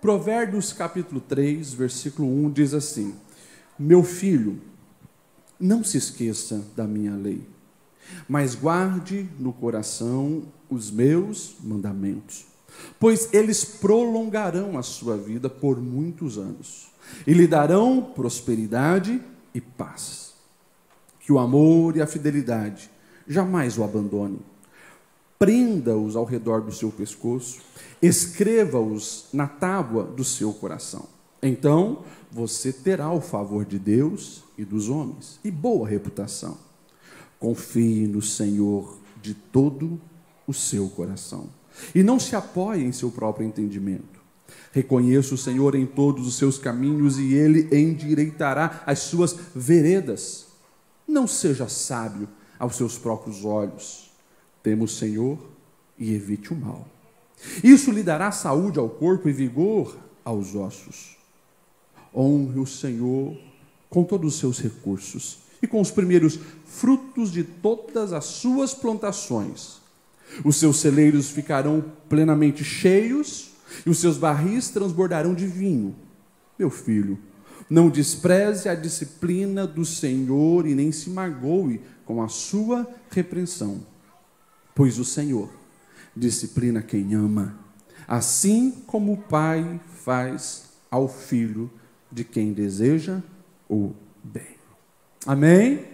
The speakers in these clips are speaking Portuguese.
Provérbios capítulo 3, versículo 1 diz assim: meu filho, não se esqueça da minha lei, mas guarde no coração os meus mandamentos, pois eles prolongarão a sua vida por muitos anos e lhe darão prosperidade e paz. Que o amor e a fidelidade jamais o abandone. Prenda-os ao redor do seu pescoço, escreva-os na tábua do seu coração. Então você terá o favor de Deus e dos homens e boa reputação. Confie no Senhor de todo o seu coração e não se apoie em seu próprio entendimento. Reconheça o Senhor em todos os seus caminhos e Ele endireitará as suas veredas. Não seja sábio aos seus próprios olhos. Tema o Senhor e evite o mal. Isso lhe dará saúde ao corpo e vigor aos ossos. Honre o Senhor com todos os seus recursos e com os primeiros frutos de todas as suas plantações. Os seus celeiros ficarão plenamente cheios e os seus barris transbordarão de vinho. Meu filho, não despreze a disciplina do Senhor e nem se magoe com a sua repreensão, pois o Senhor disciplina quem ama, assim como o pai faz ao filho de quem deseja o bem. Amém?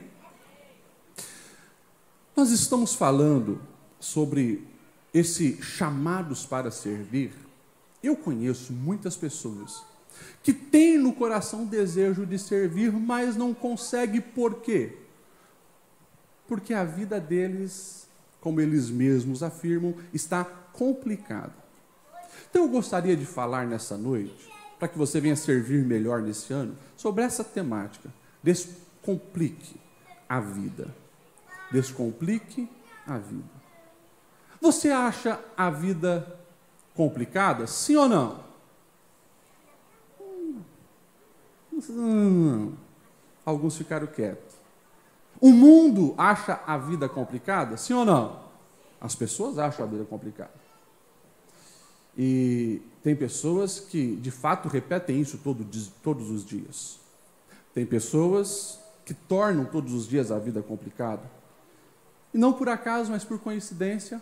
Nós estamos falando sobre esse chamados para servir. Eu conheço muitas pessoas que têm no coração o desejo de servir, mas não conseguem. Por quê? Porque a vida deles, como eles mesmos afirmam, está complicada. Então eu gostaria de falar nessa noite, para que você venha servir melhor nesse ano, sobre essa temática. Descomplique a vida. Descomplique a vida. Você acha a vida complicada? Sim ou não? Alguns ficaram quietos. O mundo acha a vida complicada? Sim ou não? As pessoas acham a vida complicada. E tem pessoas que, de fato, repetem isso todos os dias. Tem pessoas que tornam todos os dias a vida complicada. E não por acaso, mas por coincidência,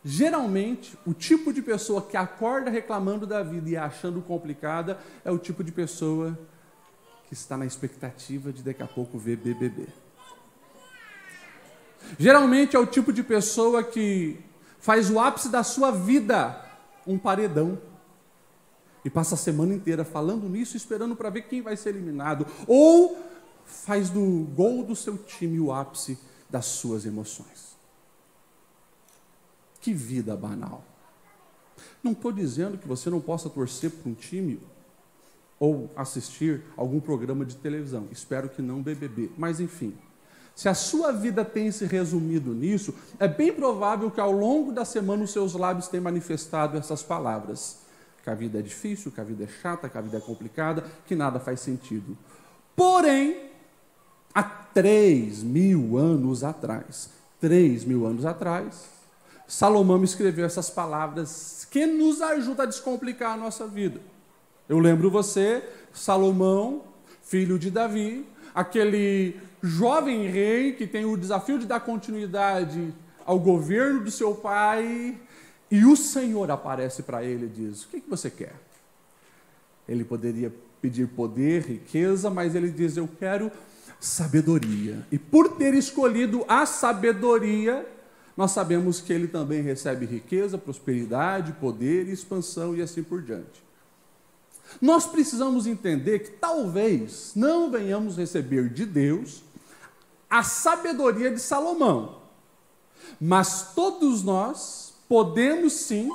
geralmente, o tipo de pessoa que acorda reclamando da vida e achando complicada é o tipo de pessoa que está na expectativa de daqui a pouco ver BBB. Geralmente é o tipo de pessoa que faz o ápice da sua vida um paredão e passa a semana inteira falando nisso, esperando para ver quem vai ser eliminado, ou faz do gol do seu time o ápice das suas emoções. Que vida banal. Não estou dizendo que você não possa torcer para um time ou assistir algum programa de televisão. Espero que não BBB. Mas, enfim, se a sua vida tem se resumido nisso, é bem provável que ao longo da semana os seus lábios tenham manifestado essas palavras. Que a vida é difícil, que a vida é chata, que a vida é complicada, que nada faz sentido. Porém, há 3.000 anos atrás, Salomão escreveu essas palavras que nos ajudam a descomplicar a nossa vida. Eu lembro você, Salomão, filho de Davi, aquele jovem rei que tem o desafio de dar continuidade ao governo do seu pai, e o Senhor aparece para ele e diz: o que você quer? Ele poderia pedir poder, riqueza, mas ele diz: eu quero sabedoria. E por ter escolhido a sabedoria, nós sabemos que ele também recebe riqueza, prosperidade, poder, expansão e assim por diante. Nós precisamos entender que talvez não venhamos receber de Deus a sabedoria de Salomão, mas todos nós podemos sim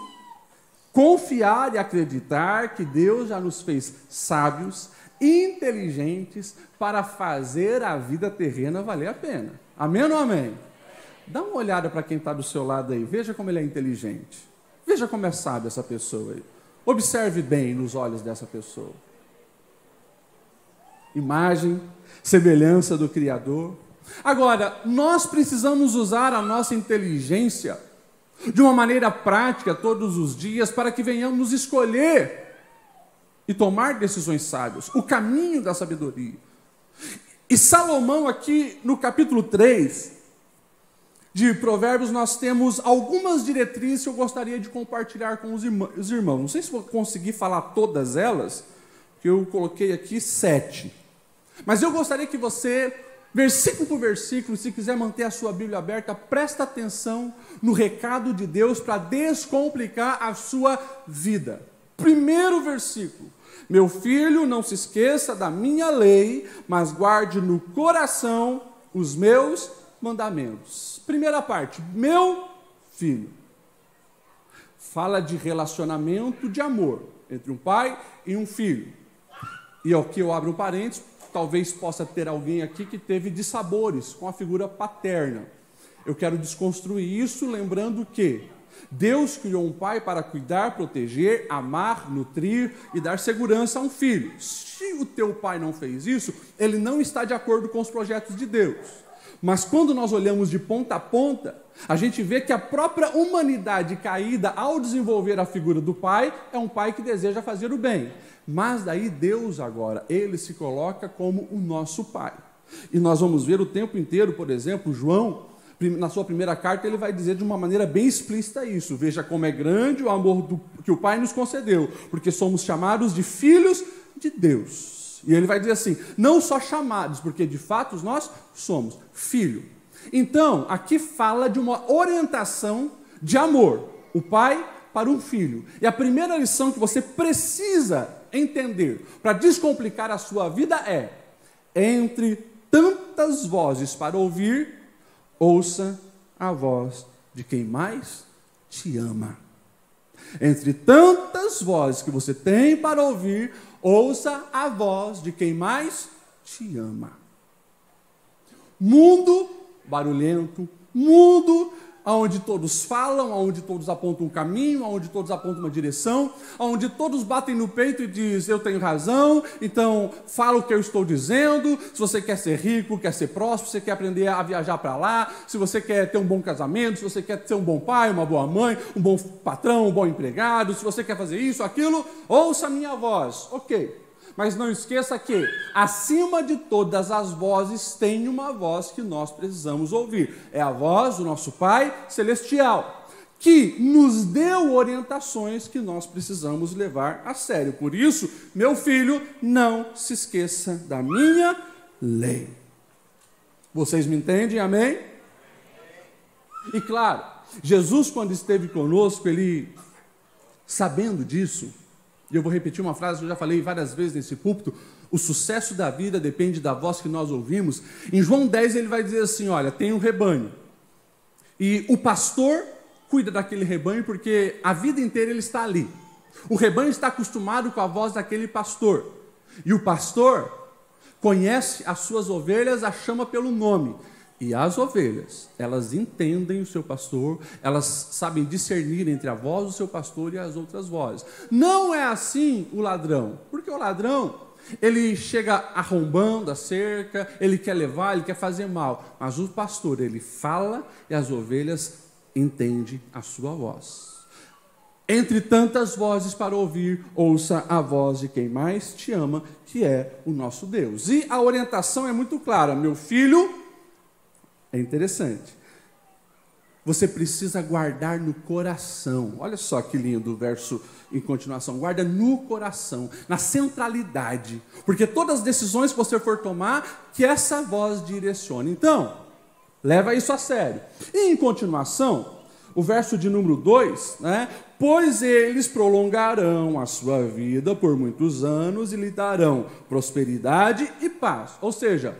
confiar e acreditar que Deus já nos fez sábios, inteligentes, para fazer a vida terrena valer a pena. Amém ou não amém? Dá uma olhada para quem está do seu lado aí, veja como ele é inteligente, veja como é sábio essa pessoa aí. Observe bem nos olhos dessa pessoa. Imagem, semelhança do Criador. Agora, nós precisamos usar a nossa inteligência de uma maneira prática todos os dias para que venhamos escolher e tomar decisões sábias, o caminho da sabedoria. E Salomão aqui no capítulo 3 de Provérbios, nós temos algumas diretrizes que eu gostaria de compartilhar com os irmãos. Não sei se vou conseguir falar todas elas, porque eu coloquei aqui 7. Mas eu gostaria que você, versículo por versículo, se quiser manter a sua Bíblia aberta, presta atenção no recado de Deus para descomplicar a sua vida. Primeiro versículo: meu filho, não se esqueça da minha lei, mas guarde no coração os meus mandamentos. Primeira parte, meu filho. Fala de relacionamento de amor entre um pai e um filho. E aqui eu abro um parênteses, talvez possa ter alguém aqui que teve dissabores com a figura paterna. Eu quero desconstruir isso, lembrando que Deus criou um pai para cuidar, proteger, amar, nutrir e dar segurança a um filho. Se o teu pai não fez isso, ele não está de acordo com os projetos de Deus. Mas quando nós olhamos de ponta a ponta, a gente vê que a própria humanidade caída, ao desenvolver a figura do pai, é um pai que deseja fazer o bem. Mas daí Deus agora, ele se coloca como o nosso pai. E nós vamos ver o tempo inteiro, por exemplo, João, na sua primeira carta, ele vai dizer de uma maneira bem explícita isso. Veja como é grande o amor que o Pai nos concedeu, porque somos chamados de filhos de Deus. E ele vai dizer assim, não só chamados, porque de fato nós somos filho. Então, aqui fala de uma orientação de amor, o pai para um filho. E a primeira lição que você precisa entender para descomplicar a sua vida é: entre tantas vozes para ouvir, ouça a voz de quem mais te ama. Entre tantas vozes que você tem para ouvir, ouça a voz de quem mais te ama. Mundo barulhento, mundo onde todos falam, onde todos apontam um caminho, onde todos apontam uma direção, onde todos batem no peito e dizem, eu tenho razão, então fala o que eu estou dizendo. Se você quer ser rico, quer ser próspero, você quer aprender a viajar para lá, se você quer ter um bom casamento, se você quer ser um bom pai, uma boa mãe, um bom patrão, um bom empregado, se você quer fazer isso, aquilo, ouça a minha voz. Ok. Mas não esqueça que, acima de todas as vozes, tem uma voz que nós precisamos ouvir. É a voz do nosso Pai Celestial, que nos deu orientações que nós precisamos levar a sério. Por isso, meu filho, não se esqueça da minha lei. Vocês me entendem? Amém? E claro, Jesus, quando esteve conosco, ele, sabendo disso, e eu vou repetir uma frase que eu já falei várias vezes nesse púlpito: o sucesso da vida depende da voz que nós ouvimos. Em João 10 ele vai dizer assim, olha, tem um rebanho, e o pastor cuida daquele rebanho porque a vida inteira ele está ali. O rebanho está acostumado com a voz daquele pastor, e o pastor conhece as suas ovelhas, as chama pelo nome. E as ovelhas, elas entendem o seu pastor, elas sabem discernir entre a voz do seu pastor e as outras vozes. Não é assim o ladrão, porque o ladrão, ele chega arrombando a cerca, ele quer levar, ele quer fazer mal. Mas o pastor, ele fala e as ovelhas entendem a sua voz. Entre tantas vozes para ouvir, ouça a voz de quem mais te ama, que é o nosso Deus. E a orientação é muito clara, meu filho. É interessante. Você precisa guardar no coração. Olha só que lindo o verso em continuação. Guarda no coração, na centralidade. Porque todas as decisões que você for tomar, que essa voz direcione. Então, leva isso a sério. E em continuação, o verso de número 2, né? Pois eles prolongarão a sua vida por muitos anos e lhe darão prosperidade e paz. Ou seja,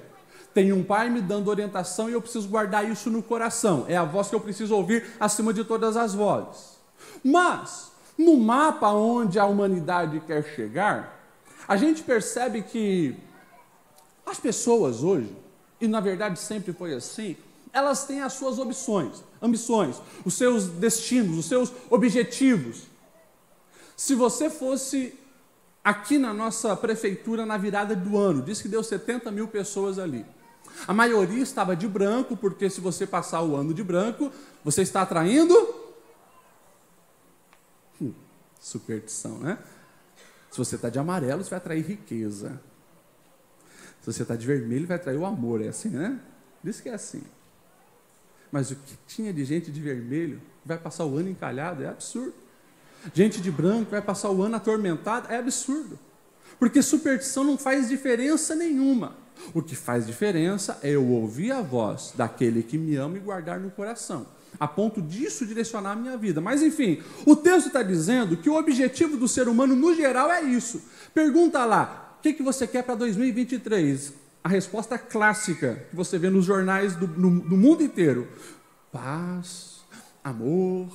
tem um pai me dando orientação e eu preciso guardar isso no coração. É a voz que eu preciso ouvir acima de todas as vozes. Mas, no mapa onde a humanidade quer chegar, a gente percebe que as pessoas hoje, e na verdade sempre foi assim, elas têm as suas ambições, os seus destinos, os seus objetivos. Se você fosse aqui na nossa prefeitura na virada do ano, diz que deu 70 mil pessoas ali. A maioria estava de branco, porque se você passar o ano de branco, você está atraindo superstição, né? Se você está de amarelo, você vai atrair riqueza. Se você está de vermelho, vai atrair o amor. É assim, né? Diz que é assim. Mas o que tinha de gente de vermelho vai passar o ano encalhado é absurdo. Gente de branco vai passar o ano atormentado é absurdo. Porque superstição não faz diferença nenhuma. O que faz diferença é eu ouvir a voz daquele que me ama e guardar no coração, a ponto disso direcionar a minha vida. Mas enfim, o texto está dizendo que o objetivo do ser humano no geral é isso. Pergunta lá, o que você quer para 2023? A resposta clássica que você vê nos jornais do mundo inteiro: paz, amor,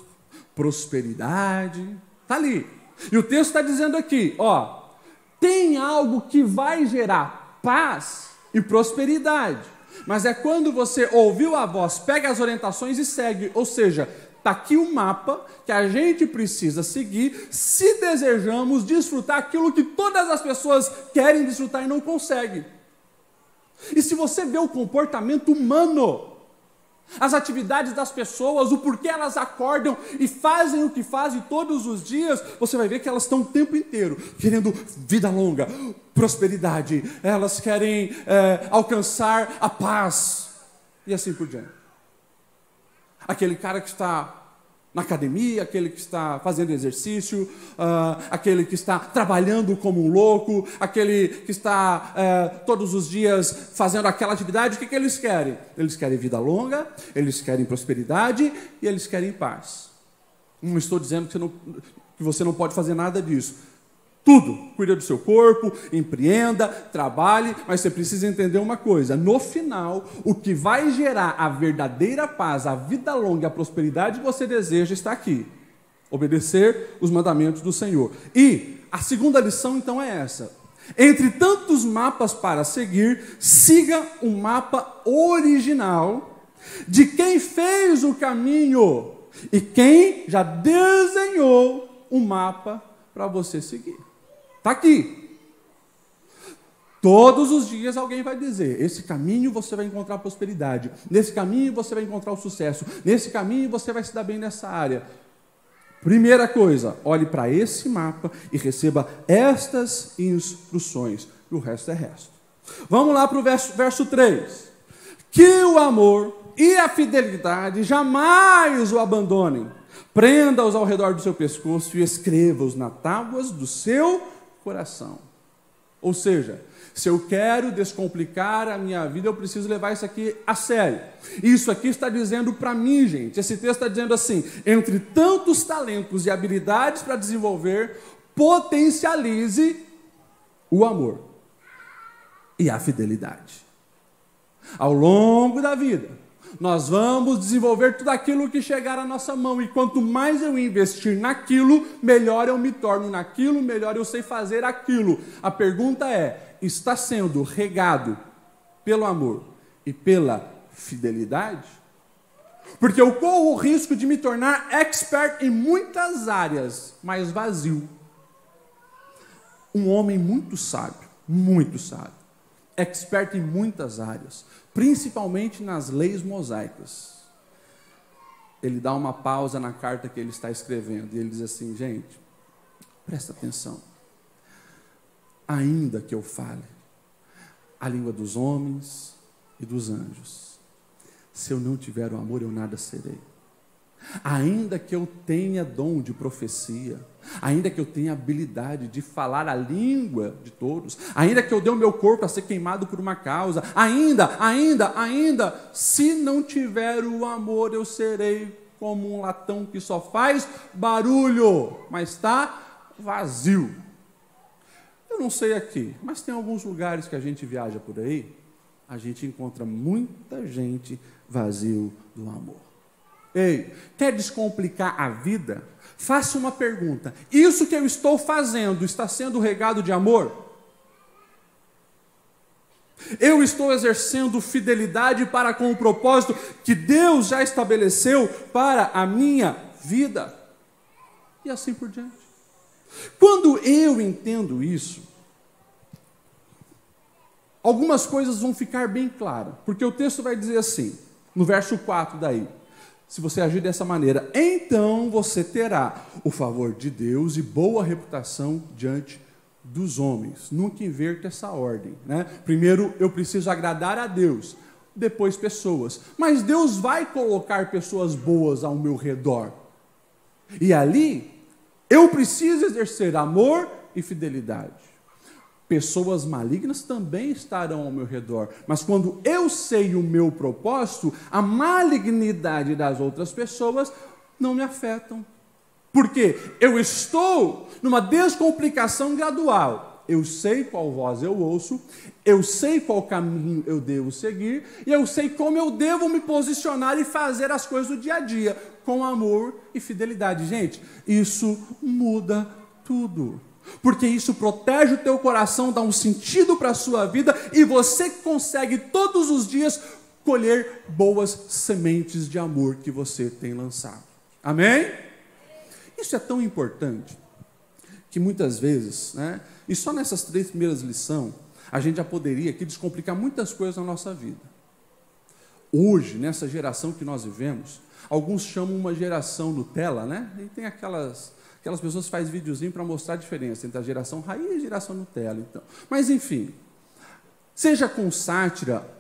prosperidade. Está ali. E o texto está dizendo aqui, ó, tem algo que vai gerar paz e prosperidade. Mas é quando você ouviu a voz, pega as orientações e segue. Ou seja, está aqui um mapa que a gente precisa seguir se desejamos desfrutar aquilo que todas as pessoas querem desfrutar e não conseguem. E se você vê o comportamento humano, as atividades das pessoas, o porquê elas acordam e fazem o que fazem todos os dias, você vai ver que elas estão o tempo inteiro querendo vida longa, prosperidade, elas querem alcançar a paz e assim por diante. Aquele cara que está na academia, aquele que está fazendo exercício, aquele que está trabalhando como um louco, aquele que está todos os dias fazendo aquela atividade, o que eles querem? Eles querem vida longa, eles querem prosperidade e eles querem paz. Não estou dizendo que você não pode fazer nada disso. Tudo, cuida do seu corpo, empreenda, trabalhe, mas você precisa entender uma coisa: no final, o que vai gerar a verdadeira paz, a vida longa e a prosperidade que você deseja está aqui: obedecer os mandamentos do Senhor. E a segunda lição então é essa: entre tantos mapas para seguir, siga o mapa original de quem fez o caminho e quem já desenhou o mapa para você seguir. Está aqui. Todos os dias alguém vai dizer: esse caminho você vai encontrar prosperidade, nesse caminho você vai encontrar o sucesso, nesse caminho você vai se dar bem nessa área. Primeira coisa, olhe para esse mapa e receba estas instruções, e o resto é resto. Vamos lá para o verso 3. Que o amor e a fidelidade jamais o abandonem. Prenda-os ao redor do seu pescoço e escreva-os nas tábuas do seu coração. Ou seja, se eu quero descomplicar a minha vida, eu preciso levar isso aqui a sério. Isso aqui está dizendo para mim, gente, esse texto está dizendo assim: entre tantos talentos e habilidades para desenvolver, potencialize o amor e a fidelidade. Ao longo da vida, nós vamos desenvolver tudo aquilo que chegar à nossa mão. E quanto mais eu investir naquilo, melhor eu me torno naquilo, melhor eu sei fazer aquilo. A pergunta é: está sendo regado pelo amor e pela fidelidade? Porque eu corro o risco de me tornar expert em muitas áreas, mas vazio. Um homem muito sábio, expert em muitas áreas, principalmente nas leis mosaicas. Ele dá uma pausa na carta que ele está escrevendo e ele diz assim: gente, presta atenção. Ainda que eu fale a língua dos homens e dos anjos, se eu não tiver o amor, eu nada serei. Ainda que eu tenha dom de profecia, ainda que eu tenha habilidade de falar a língua de todos, ainda que eu dê o meu corpo a ser queimado por uma causa, ainda, se não tiver o amor, eu serei como um latão que só faz barulho, mas está vazio. Eu não sei aqui, mas tem alguns lugares que a gente viaja por aí, a gente encontra muita gente vazio do amor. Ei, quer descomplicar a vida? Faça uma pergunta: isso que eu estou fazendo está sendo regado de amor? Eu estou exercendo fidelidade para com o propósito que Deus já estabeleceu para a minha vida? E assim por diante. Quando eu entendo isso, algumas coisas vão ficar bem claras, porque o texto vai dizer assim, no verso 4 daí: se você agir dessa maneira, então você terá o favor de Deus e boa reputação diante dos homens. Nunca inverta essa ordem, né? Primeiro eu preciso agradar a Deus, depois pessoas. Mas Deus vai colocar pessoas boas ao meu redor. E ali eu preciso exercer amor e fidelidade. Pessoas malignas também estarão ao meu redor, mas quando eu sei o meu propósito, a malignidade das outras pessoas não me afetam. Porque eu estou numa descomplicação gradual. Eu sei qual voz eu ouço, eu sei qual caminho eu devo seguir, e eu sei como eu devo me posicionar e fazer as coisas do dia a dia, com amor e fidelidade. Gente, isso muda tudo. Porque isso protege o teu coração, dá um sentido para a sua vida, e você consegue todos os dias colher boas sementes de amor que você tem lançado. Amém? Isso é tão importante que muitas vezes, né, e só nessas 3 primeiras lições, a gente já poderia aqui descomplicar muitas coisas na nossa vida. Hoje, nessa geração que nós vivemos, alguns chamam uma geração Nutella, né? E tem aquelas pessoas que fazem videozinho para mostrar a diferença entre a geração raiz e a geração Nutella. Então. Mas, enfim, seja com sátira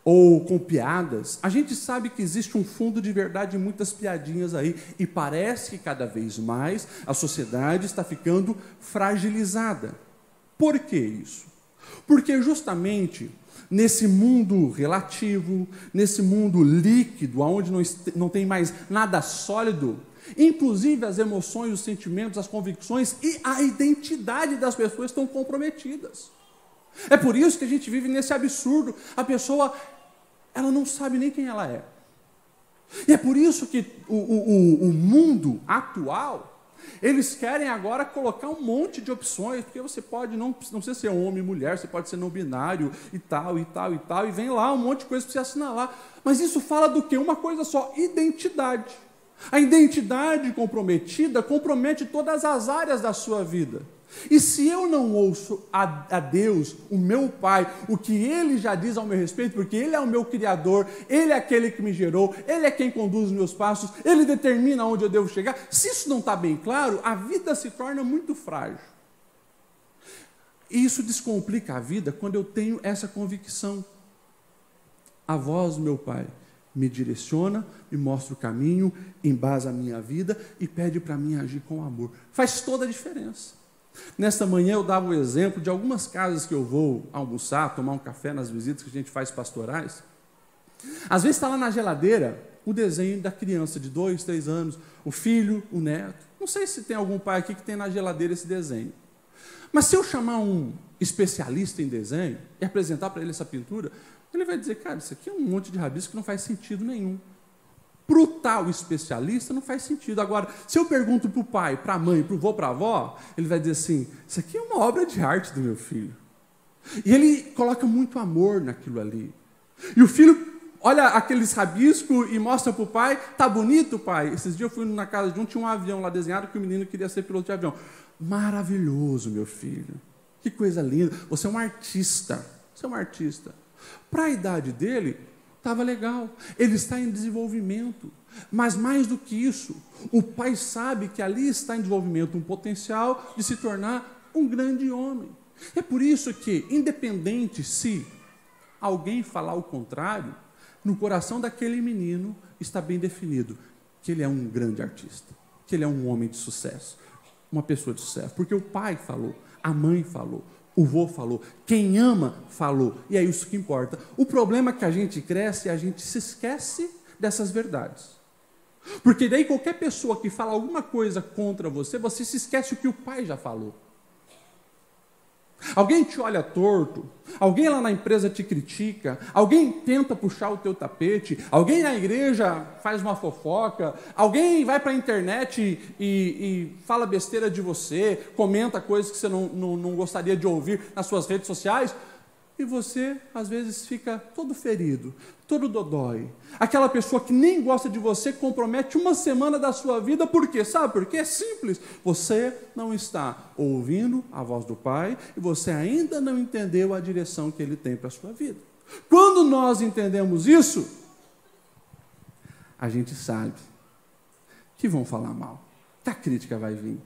ou com piadas, a gente sabe que existe um fundo de verdade em muitas piadinhas aí, e parece que cada vez mais a sociedade está ficando fragilizada. Por que isso? Porque justamente nesse mundo relativo, nesse mundo líquido, onde não tem mais nada sólido, inclusive as emoções, os sentimentos, as convicções e a identidade das pessoas estão comprometidas. É por isso que a gente vive nesse absurdo. A pessoa, ela não sabe nem quem ela é. E é por isso que o mundo atual, eles querem agora colocar um monte de opções, porque você pode não precisa ser homem e mulher, você pode ser não binário e tal, e tal, e tal, e vem lá um monte de coisa para você assinalar. Mas isso fala do quê? Uma coisa só: identidade. A identidade comprometida compromete todas as áreas da sua vida. E se eu não ouço a Deus, o meu Pai, o que Ele já diz ao meu respeito, porque Ele é o meu Criador, Ele é aquele que me gerou, Ele é quem conduz os meus passos, Ele determina onde eu devo chegar, se isso não está bem claro, a vida se torna muito frágil. E isso descomplica a vida quando eu tenho essa convicção. A voz do meu Pai me direciona, me mostra o caminho, embasa a minha vida e pede para mim agir com amor. Faz toda a diferença. Nesta manhã eu dava o exemplo de algumas casas que eu vou almoçar, tomar um café nas visitas que a gente faz pastorais. Às vezes está lá na geladeira o desenho da criança de 2, 3 anos, o filho, o neto. Não sei se tem algum pai aqui que tem na geladeira esse desenho. Mas se eu chamar um especialista em desenho e apresentar para ele essa pintura, ele vai dizer: cara, isso aqui é um monte de rabisco que não faz sentido nenhum. Para o tal especialista não faz sentido. Agora, se eu pergunto para o pai, para a mãe, para o vô, para a avó, ele vai dizer assim: isso aqui é uma obra de arte do meu filho. E ele coloca muito amor naquilo ali. E o filho olha aqueles rabiscos e mostra para o pai: tá bonito, pai? Esses dias eu fui na casa de tinha um avião lá desenhado que o menino queria ser piloto de avião. Maravilhoso, meu filho. Que coisa linda. Você é um artista. Você é um artista. Para a idade dele, estava legal, ele está em desenvolvimento, mas mais do que isso, o pai sabe que ali está em desenvolvimento um potencial de se tornar um grande homem. É por isso que, independente se alguém falar o contrário, no coração daquele menino está bem definido que ele é um grande artista, que ele é um homem de sucesso, uma pessoa de sucesso, porque o pai falou, a mãe falou, o vô falou, quem ama falou, e é isso que importa. O problema é que a gente cresce e a gente se esquece dessas verdades. Porque daí qualquer pessoa que fala alguma coisa contra você, você se esquece o que o pai já falou. Alguém te olha torto, alguém lá na empresa te critica, alguém tenta puxar o teu tapete, alguém na igreja faz uma fofoca, alguém vai para a internet e fala besteira de você, comenta coisas que você não gostaria de ouvir nas suas redes sociais, e você, às vezes, fica todo ferido, todo dodói. Aquela pessoa que nem gosta de você compromete uma semana da sua vida, por quê? Sabe por quê? É simples. Você não está ouvindo a voz do Pai e você ainda não entendeu a direção que Ele tem para a sua vida. Quando nós entendemos isso, a gente sabe que vão falar mal, que a crítica vai vir.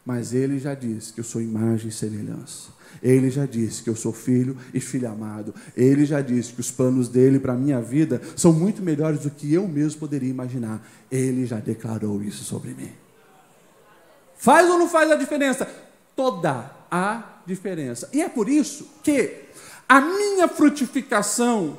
Mas Ele já disse que eu sou imagem e semelhança. Ele já disse que eu sou filho e filho amado. Ele já disse que os planos dele para a minha vida são muito melhores do que eu mesmo poderia imaginar. Ele já declarou isso sobre mim. Faz ou não faz a diferença? Toda a diferença. E é por isso que a minha frutificação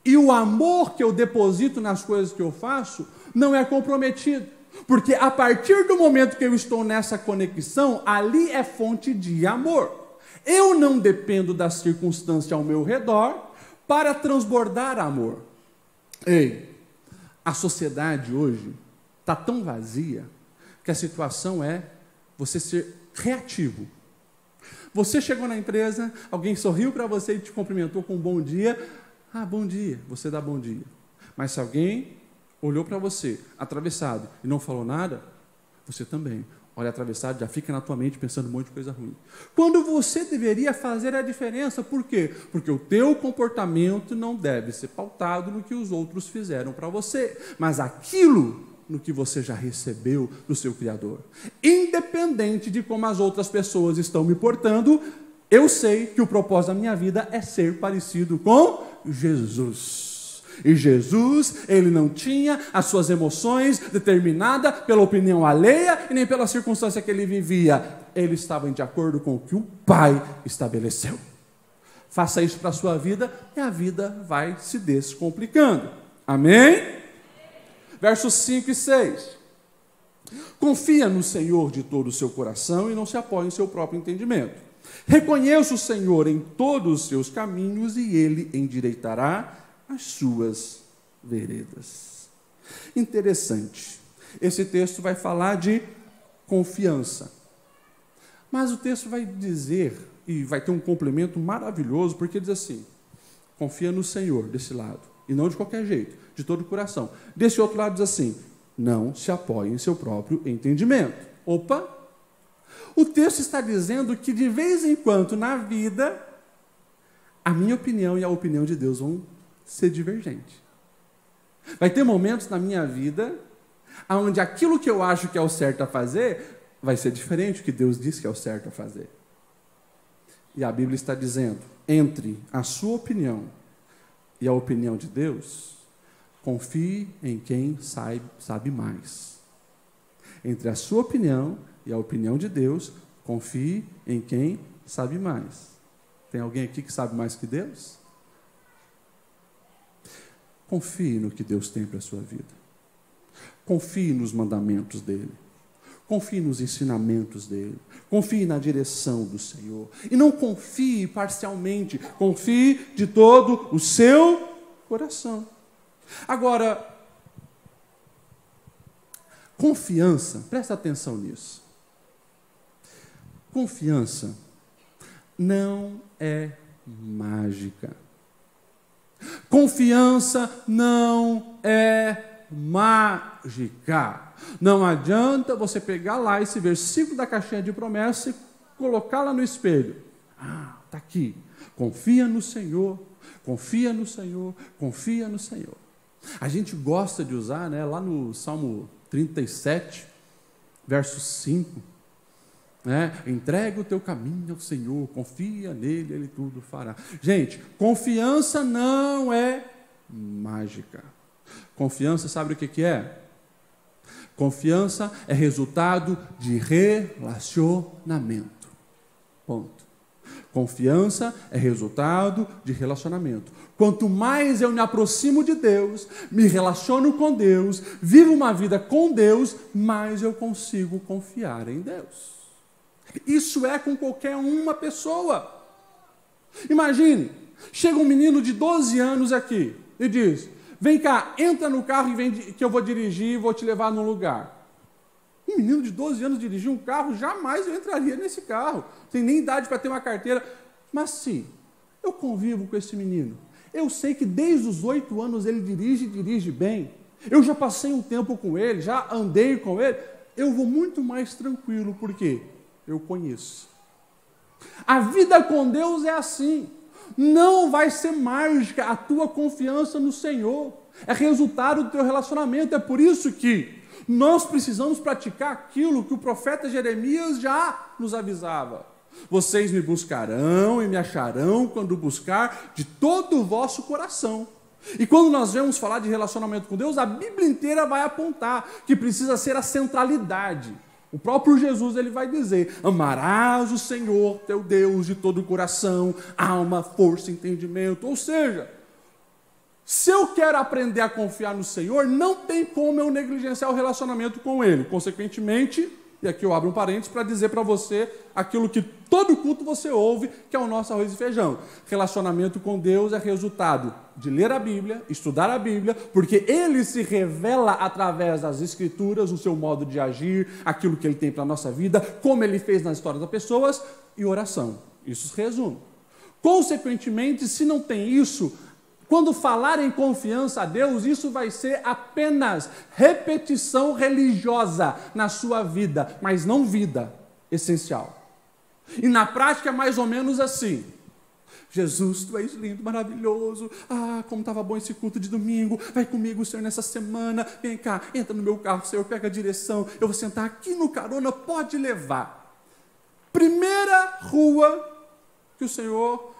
e o amor que eu deposito nas coisas que eu faço não é comprometido. Porque a partir do momento que eu estou nessa conexão, ali é fonte de amor. Eu não dependo da circunstância ao meu redor para transbordar amor. Ei, a sociedade hoje está tão vazia que a situação é você ser reativo. Você chegou na empresa, alguém sorriu para você e te cumprimentou com um bom dia. Ah, bom dia, você dá bom dia. Mas se alguém olhou para você, atravessado, e não falou nada, você também olha atravessado, já fica na tua mente pensando um monte de coisa ruim. Quando você deveria fazer a diferença, por quê? Porque o teu comportamento não deve ser pautado no que os outros fizeram para você, mas aquilo no que você já recebeu do seu Criador. Independente de como as outras pessoas estão me portando, eu sei que o propósito da minha vida é ser parecido com Jesus. E Jesus, ele não tinha as suas emoções determinadas pela opinião alheia e nem pela circunstância que ele vivia. Ele estava de acordo com o que o Pai estabeleceu. Faça isso para a sua vida e a vida vai se descomplicando. Amém? Versos 5 e 6. Confia no Senhor de todo o seu coração e não se apoie em seu próprio entendimento. Reconheça o Senhor em todos os seus caminhos e ele endireitará as suas veredas. Interessante. Esse texto vai falar de confiança. Mas o texto vai dizer, e vai ter um complemento maravilhoso, porque diz assim: confia no Senhor, desse lado, e não de qualquer jeito, de todo o coração. Desse outro lado diz assim: não se apoie em seu próprio entendimento. Opa! O texto está dizendo que de vez em quando na vida, a minha opinião e a opinião de Deus vão ser divergentes. Vai ter momentos na minha vida onde aquilo que eu acho que é o certo a fazer vai ser diferente do que Deus diz que é o certo a fazer. E a Bíblia está dizendo, entre a sua opinião e a opinião de Deus, confie em quem sabe mais. Entre a sua opinião e a opinião de Deus, confie em quem sabe mais. Tem alguém aqui que sabe mais que Deus? Confie no que Deus tem para a sua vida. Confie nos mandamentos dEle. Confie nos ensinamentos dEle. Confie na direção do Senhor. E não confie parcialmente. Confie de todo o seu coração. Agora, confiança, presta atenção nisso. Confiança não é mágica. Confiança não é mágica. Não adianta você pegar lá esse versículo da caixinha de promessa e colocar lá no espelho. Ah, está aqui. Confia no Senhor, confia no Senhor, confia no Senhor. A gente gosta de usar, né, lá no Salmo 37, verso 5, entrega o teu caminho ao Senhor, confia nele, ele tudo fará. Gente, confiança não é mágica. Confiança, sabe o que é? Confiança é resultado de relacionamento. Ponto. Confiança é resultado de relacionamento. Quanto mais eu me aproximo de Deus, me relaciono com Deus, vivo uma vida com Deus, mais eu consigo confiar em Deus. Isso é com qualquer uma pessoa. Imagine, chega um menino de 12 anos aqui e diz: vem cá, entra no carro e vem que eu vou dirigir e vou te levar num lugar. Um menino de 12 anos dirigir um carro, jamais eu entraria nesse carro. Não tem nem idade para ter uma carteira. Mas sim, eu convivo com esse menino. Eu sei que desde os 8 anos ele dirige bem. Eu já passei um tempo com ele, já andei com ele. Eu vou muito mais tranquilo, por quê? Eu conheço. A vida com Deus é assim. Não vai ser mágica a tua confiança no Senhor. É resultado do teu relacionamento. É por isso que Nós precisamos praticar aquilo que o profeta Jeremias já nos avisava. Vocês me buscarão e me acharão quando buscar de todo o vosso coração. E quando nós vemos falar de relacionamento com Deus, a Bíblia inteira vai apontar que precisa ser a centralidade. O próprio Jesus ele vai dizer: amarás o Senhor teu Deus de todo o coração, alma, força, entendimento. Ou seja, se eu quero aprender a confiar no Senhor, não tem como eu negligenciar o relacionamento com Ele. Consequentemente, e aqui eu abro um parênteses para dizer para você aquilo que todo culto você ouve, que é o nosso arroz e feijão. Relacionamento com Deus é resultado de ler a Bíblia, estudar a Bíblia, porque Ele se revela através das Escrituras, o seu modo de agir, aquilo que Ele tem para a nossa vida, como Ele fez na história das pessoas, e oração. Isso se resume. Consequentemente, se não tem isso, quando falar em confiança a Deus, isso vai ser apenas repetição religiosa na sua vida, mas não vida essencial. E na prática é mais ou menos assim: Jesus, tu és lindo, maravilhoso, como estava bom esse culto de domingo, vai comigo, Senhor, nessa semana, vem cá, entra no meu carro, Senhor, pega a direção, eu vou sentar aqui no carona, pode levar. Primeira rua que o Senhor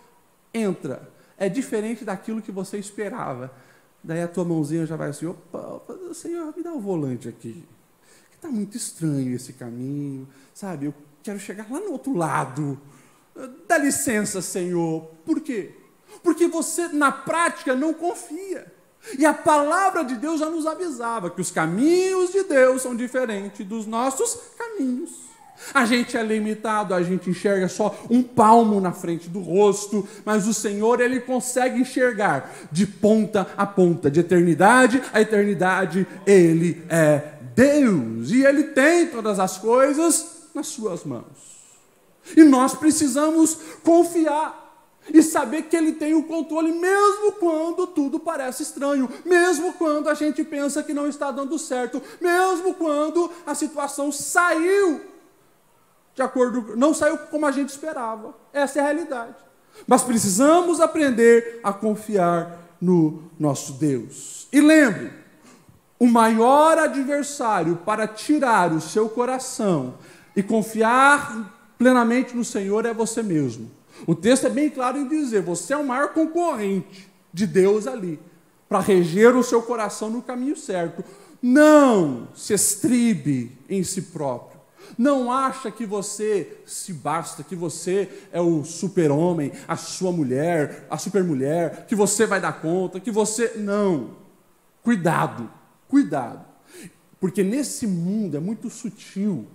entra, é diferente daquilo que você esperava. Daí a tua mãozinha já vai assim: opa, Senhor, me dá o volante aqui. Está muito estranho esse caminho, sabe? Eu quero chegar lá no outro lado. Dá licença, Senhor. Por quê? Porque você, na prática, não confia. E a palavra de Deus já nos avisava que os caminhos de Deus são diferentes dos nossos caminhos. A gente é limitado, a gente enxerga só um palmo na frente do rosto, mas o Senhor, Ele consegue enxergar de ponta a ponta, de eternidade a eternidade. Ele é Deus e Ele tem todas as coisas nas suas mãos. E nós precisamos confiar e saber que Ele tem o controle, mesmo quando tudo parece estranho, mesmo quando a gente pensa que não está dando certo, mesmo quando a situação não saiu como a gente esperava. Essa é a realidade. Mas precisamos aprender a confiar no nosso Deus. E lembre, o maior adversário para tirar o seu coração e confiar plenamente no Senhor é você mesmo. O texto é bem claro em dizer: você é o maior concorrente de Deus ali, para reger o seu coração no caminho certo. Não se estribe em si próprio. Não acha que você se basta, que você é o super-homem, a sua mulher, a super-mulher, que você vai dar conta, que você... Não. Cuidado, cuidado. Porque nesse mundo é muito sutil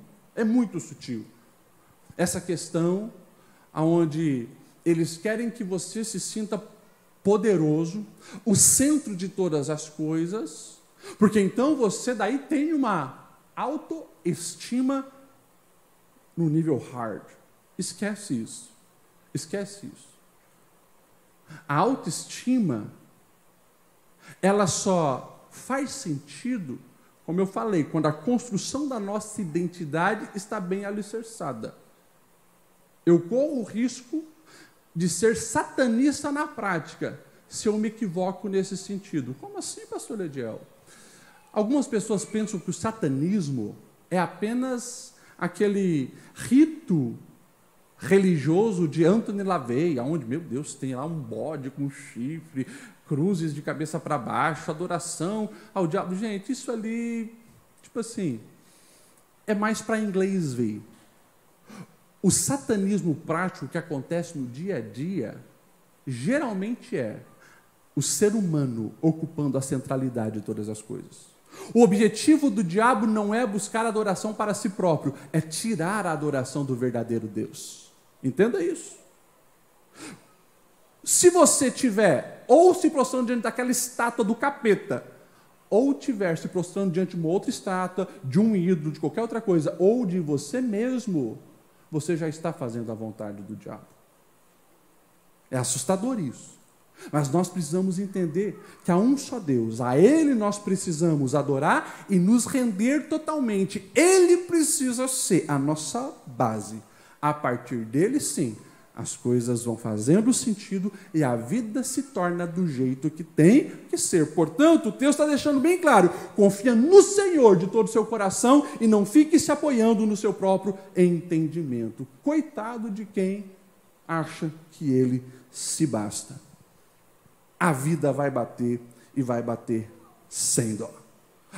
essa questão onde eles querem que você se sinta poderoso, o centro de todas as coisas, porque então você daí tem uma autoestima no nível hard. Esquece isso. Esquece isso. A autoestima, ela só faz sentido, como eu falei, quando a construção da nossa identidade está bem alicerçada. Eu corro o risco de ser satanista na prática, se eu me equivoco nesse sentido. Como assim, pastor Ediel? Algumas pessoas pensam que o satanismo é apenas aquele rito religioso de Anthony LaVey, onde, meu Deus, tem lá um bode com chifre, cruzes de cabeça para baixo, adoração ao diabo. Gente, isso ali, tipo assim, é mais para inglês ver. O satanismo prático que acontece no dia a dia, geralmente é o ser humano ocupando a centralidade de todas as coisas. O objetivo do diabo não é buscar adoração para si próprio, é tirar a adoração do verdadeiro Deus. Entenda isso. Se você tiver ou se prostrando diante daquela estátua do capeta, ou tiver se prostrando diante de uma outra estátua, de um ídolo, de qualquer outra coisa, ou de você mesmo, você já está fazendo a vontade do diabo. É assustador isso. Mas nós precisamos entender que há um só Deus, a Ele nós precisamos adorar e nos render totalmente. Ele precisa ser a nossa base. A partir dele, sim, as coisas vão fazendo sentido e a vida se torna do jeito que tem que ser. Portanto, o texto está deixando bem claro: confia no Senhor de todo o seu coração e não fique se apoiando no seu próprio entendimento. Coitado de quem acha que ele se basta. A vida vai bater e vai bater sem dó.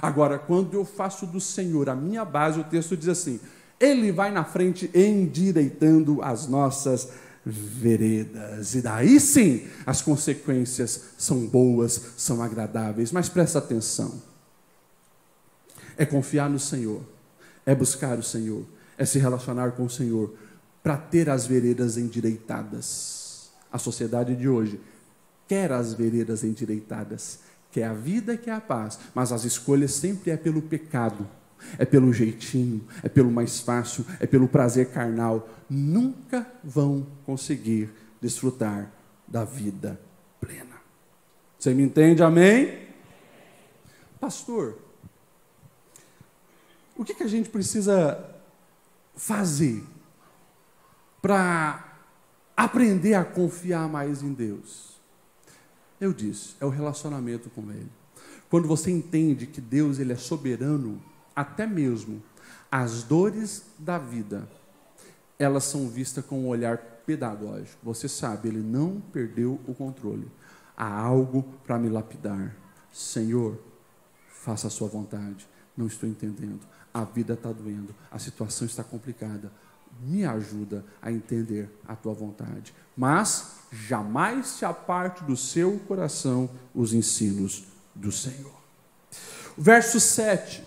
Agora, quando eu faço do Senhor a minha base, o texto diz assim: Ele vai na frente endireitando as nossas veredas. E daí sim, as consequências são boas, são agradáveis. Mas presta atenção. É confiar no Senhor, é buscar o Senhor, é se relacionar com o Senhor, para ter as veredas endireitadas. A sociedade de hoje quer as veredas endireitadas, quer a vida, quer a paz, mas as escolhas sempre é pelo pecado. É pelo jeitinho, é pelo mais fácil, é pelo prazer carnal. Nunca vão conseguir desfrutar da vida plena. Você me entende, amém? Pastor, o que a gente precisa fazer para aprender a confiar mais em Deus? Eu disse, é o relacionamento com Ele. Quando você entende que Deus ele é soberano, até mesmo as dores da vida, elas são vistas com um olhar pedagógico. Você sabe, Ele não perdeu o controle. Há algo para me lapidar. Senhor, faça a sua vontade. Não estou entendendo. A vida está doendo. A situação está complicada. Me ajuda a entender a tua vontade. Mas jamais se aparte do seu coração os ensinos do Senhor. Verso 7.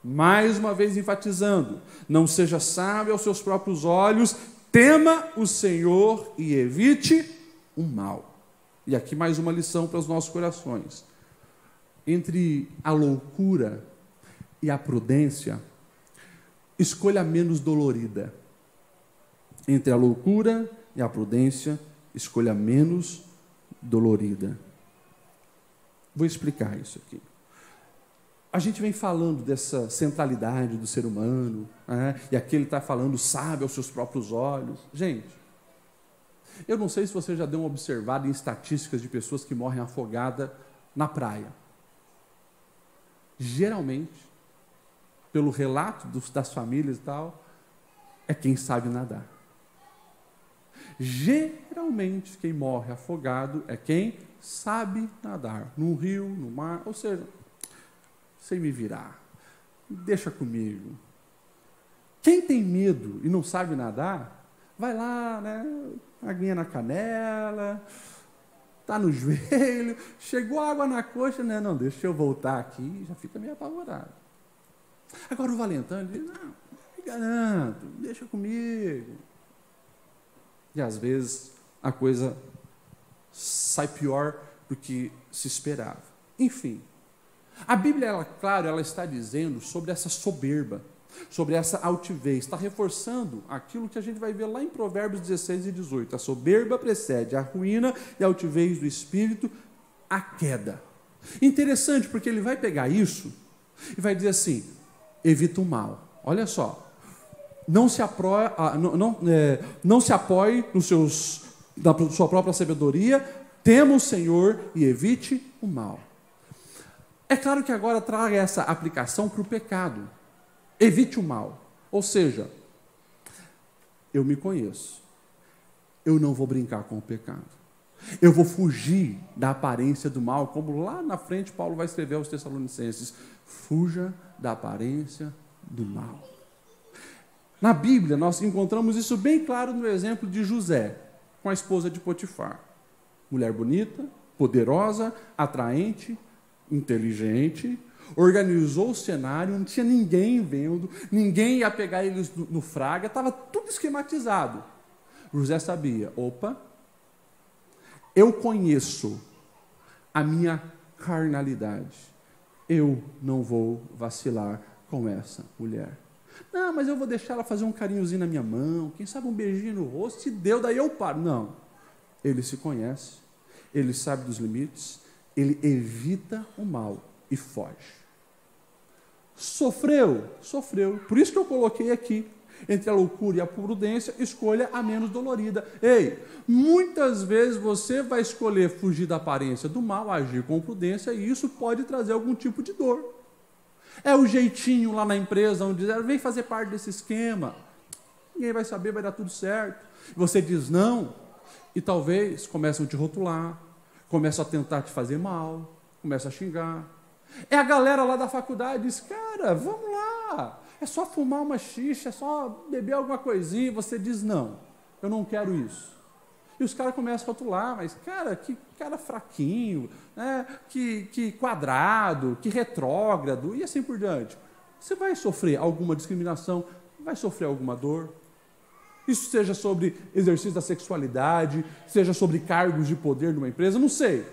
Mais uma vez enfatizando: não seja sábio aos seus próprios olhos, tema o Senhor e evite o mal. E aqui mais uma lição para os nossos corações. Entre a loucura e a prudência, escolha a menos dolorida. Entre a loucura e a prudência, escolha a menos dolorida. Vou explicar isso aqui. A gente vem falando dessa centralidade do ser humano, né? E aqui ele está falando, sabe, aos seus próprios olhos. Gente, eu não sei se você já deu uma observada em estatísticas de pessoas que morrem afogadas na praia. Geralmente, pelo relato das famílias e tal, é quem sabe nadar. Geralmente, quem morre afogado é quem sabe nadar, num rio, no mar, ou seja, sem me virar, deixa comigo. Quem tem medo e não sabe nadar, vai lá, né, aguinha na canela, está no joelho, chegou água na coxa, né, não, deixa eu voltar aqui, já fica meio apavorado. Agora o valentão, ele diz, não, me garanto, deixa comigo. E às vezes a coisa sai pior do que se esperava. Enfim, a Bíblia, ela está dizendo sobre essa soberba, sobre essa altivez, está reforçando aquilo que a gente vai ver lá em Provérbios 16 e 18. A soberba precede a ruína e a altivez do espírito, a queda. Interessante, porque ele vai pegar isso e vai dizer assim, evita o mal. Olha só, não se apoie na sua própria sabedoria, tema o Senhor e evite o mal. É claro que agora traga essa aplicação para o pecado. Evite o mal. Ou seja, eu me conheço. Eu não vou brincar com o pecado. Eu vou fugir da aparência do mal, como lá na frente Paulo vai escrever aos Tessalonicenses. Fuja da aparência do mal. Na Bíblia, nós encontramos isso bem claro no exemplo de José, com a esposa de Potifar. Mulher bonita, poderosa, atraente, inteligente, organizou o cenário, não tinha ninguém vendo, ninguém ia pegar eles no fraga, estava tudo esquematizado. José sabia, opa, eu conheço a minha carnalidade, eu não vou vacilar com essa mulher. Não, mas eu vou deixar ela fazer um carinhozinho na minha mão, quem sabe um beijinho no rosto, se deu, daí eu paro. Não, ele se conhece, ele sabe dos limites, ele evita o mal e foge. Sofreu, sofreu. Por isso que eu coloquei aqui. Entre a loucura e a prudência, escolha a menos dolorida. Ei, muitas vezes você vai escolher fugir da aparência do mal, agir com prudência, e isso pode trazer algum tipo de dor. É o jeitinho lá na empresa, onde dizem, vem fazer parte desse esquema. Ninguém vai saber, vai dar tudo certo. Você diz não, e talvez começam a te rotular, começam a tentar te fazer mal, começam a xingar. É a galera lá da faculdade, diz, cara, vamos lá. É só fumar uma xixa, é só beber alguma coisinha, e você diz, não, eu não quero isso. E os caras começam a rotular, mas, cara, que cara fraquinho, né? que quadrado, que retrógrado, e assim por diante. Você vai sofrer alguma discriminação, vai sofrer alguma dor. Isso seja sobre exercício da sexualidade, seja sobre cargos de poder numa empresa, não sei.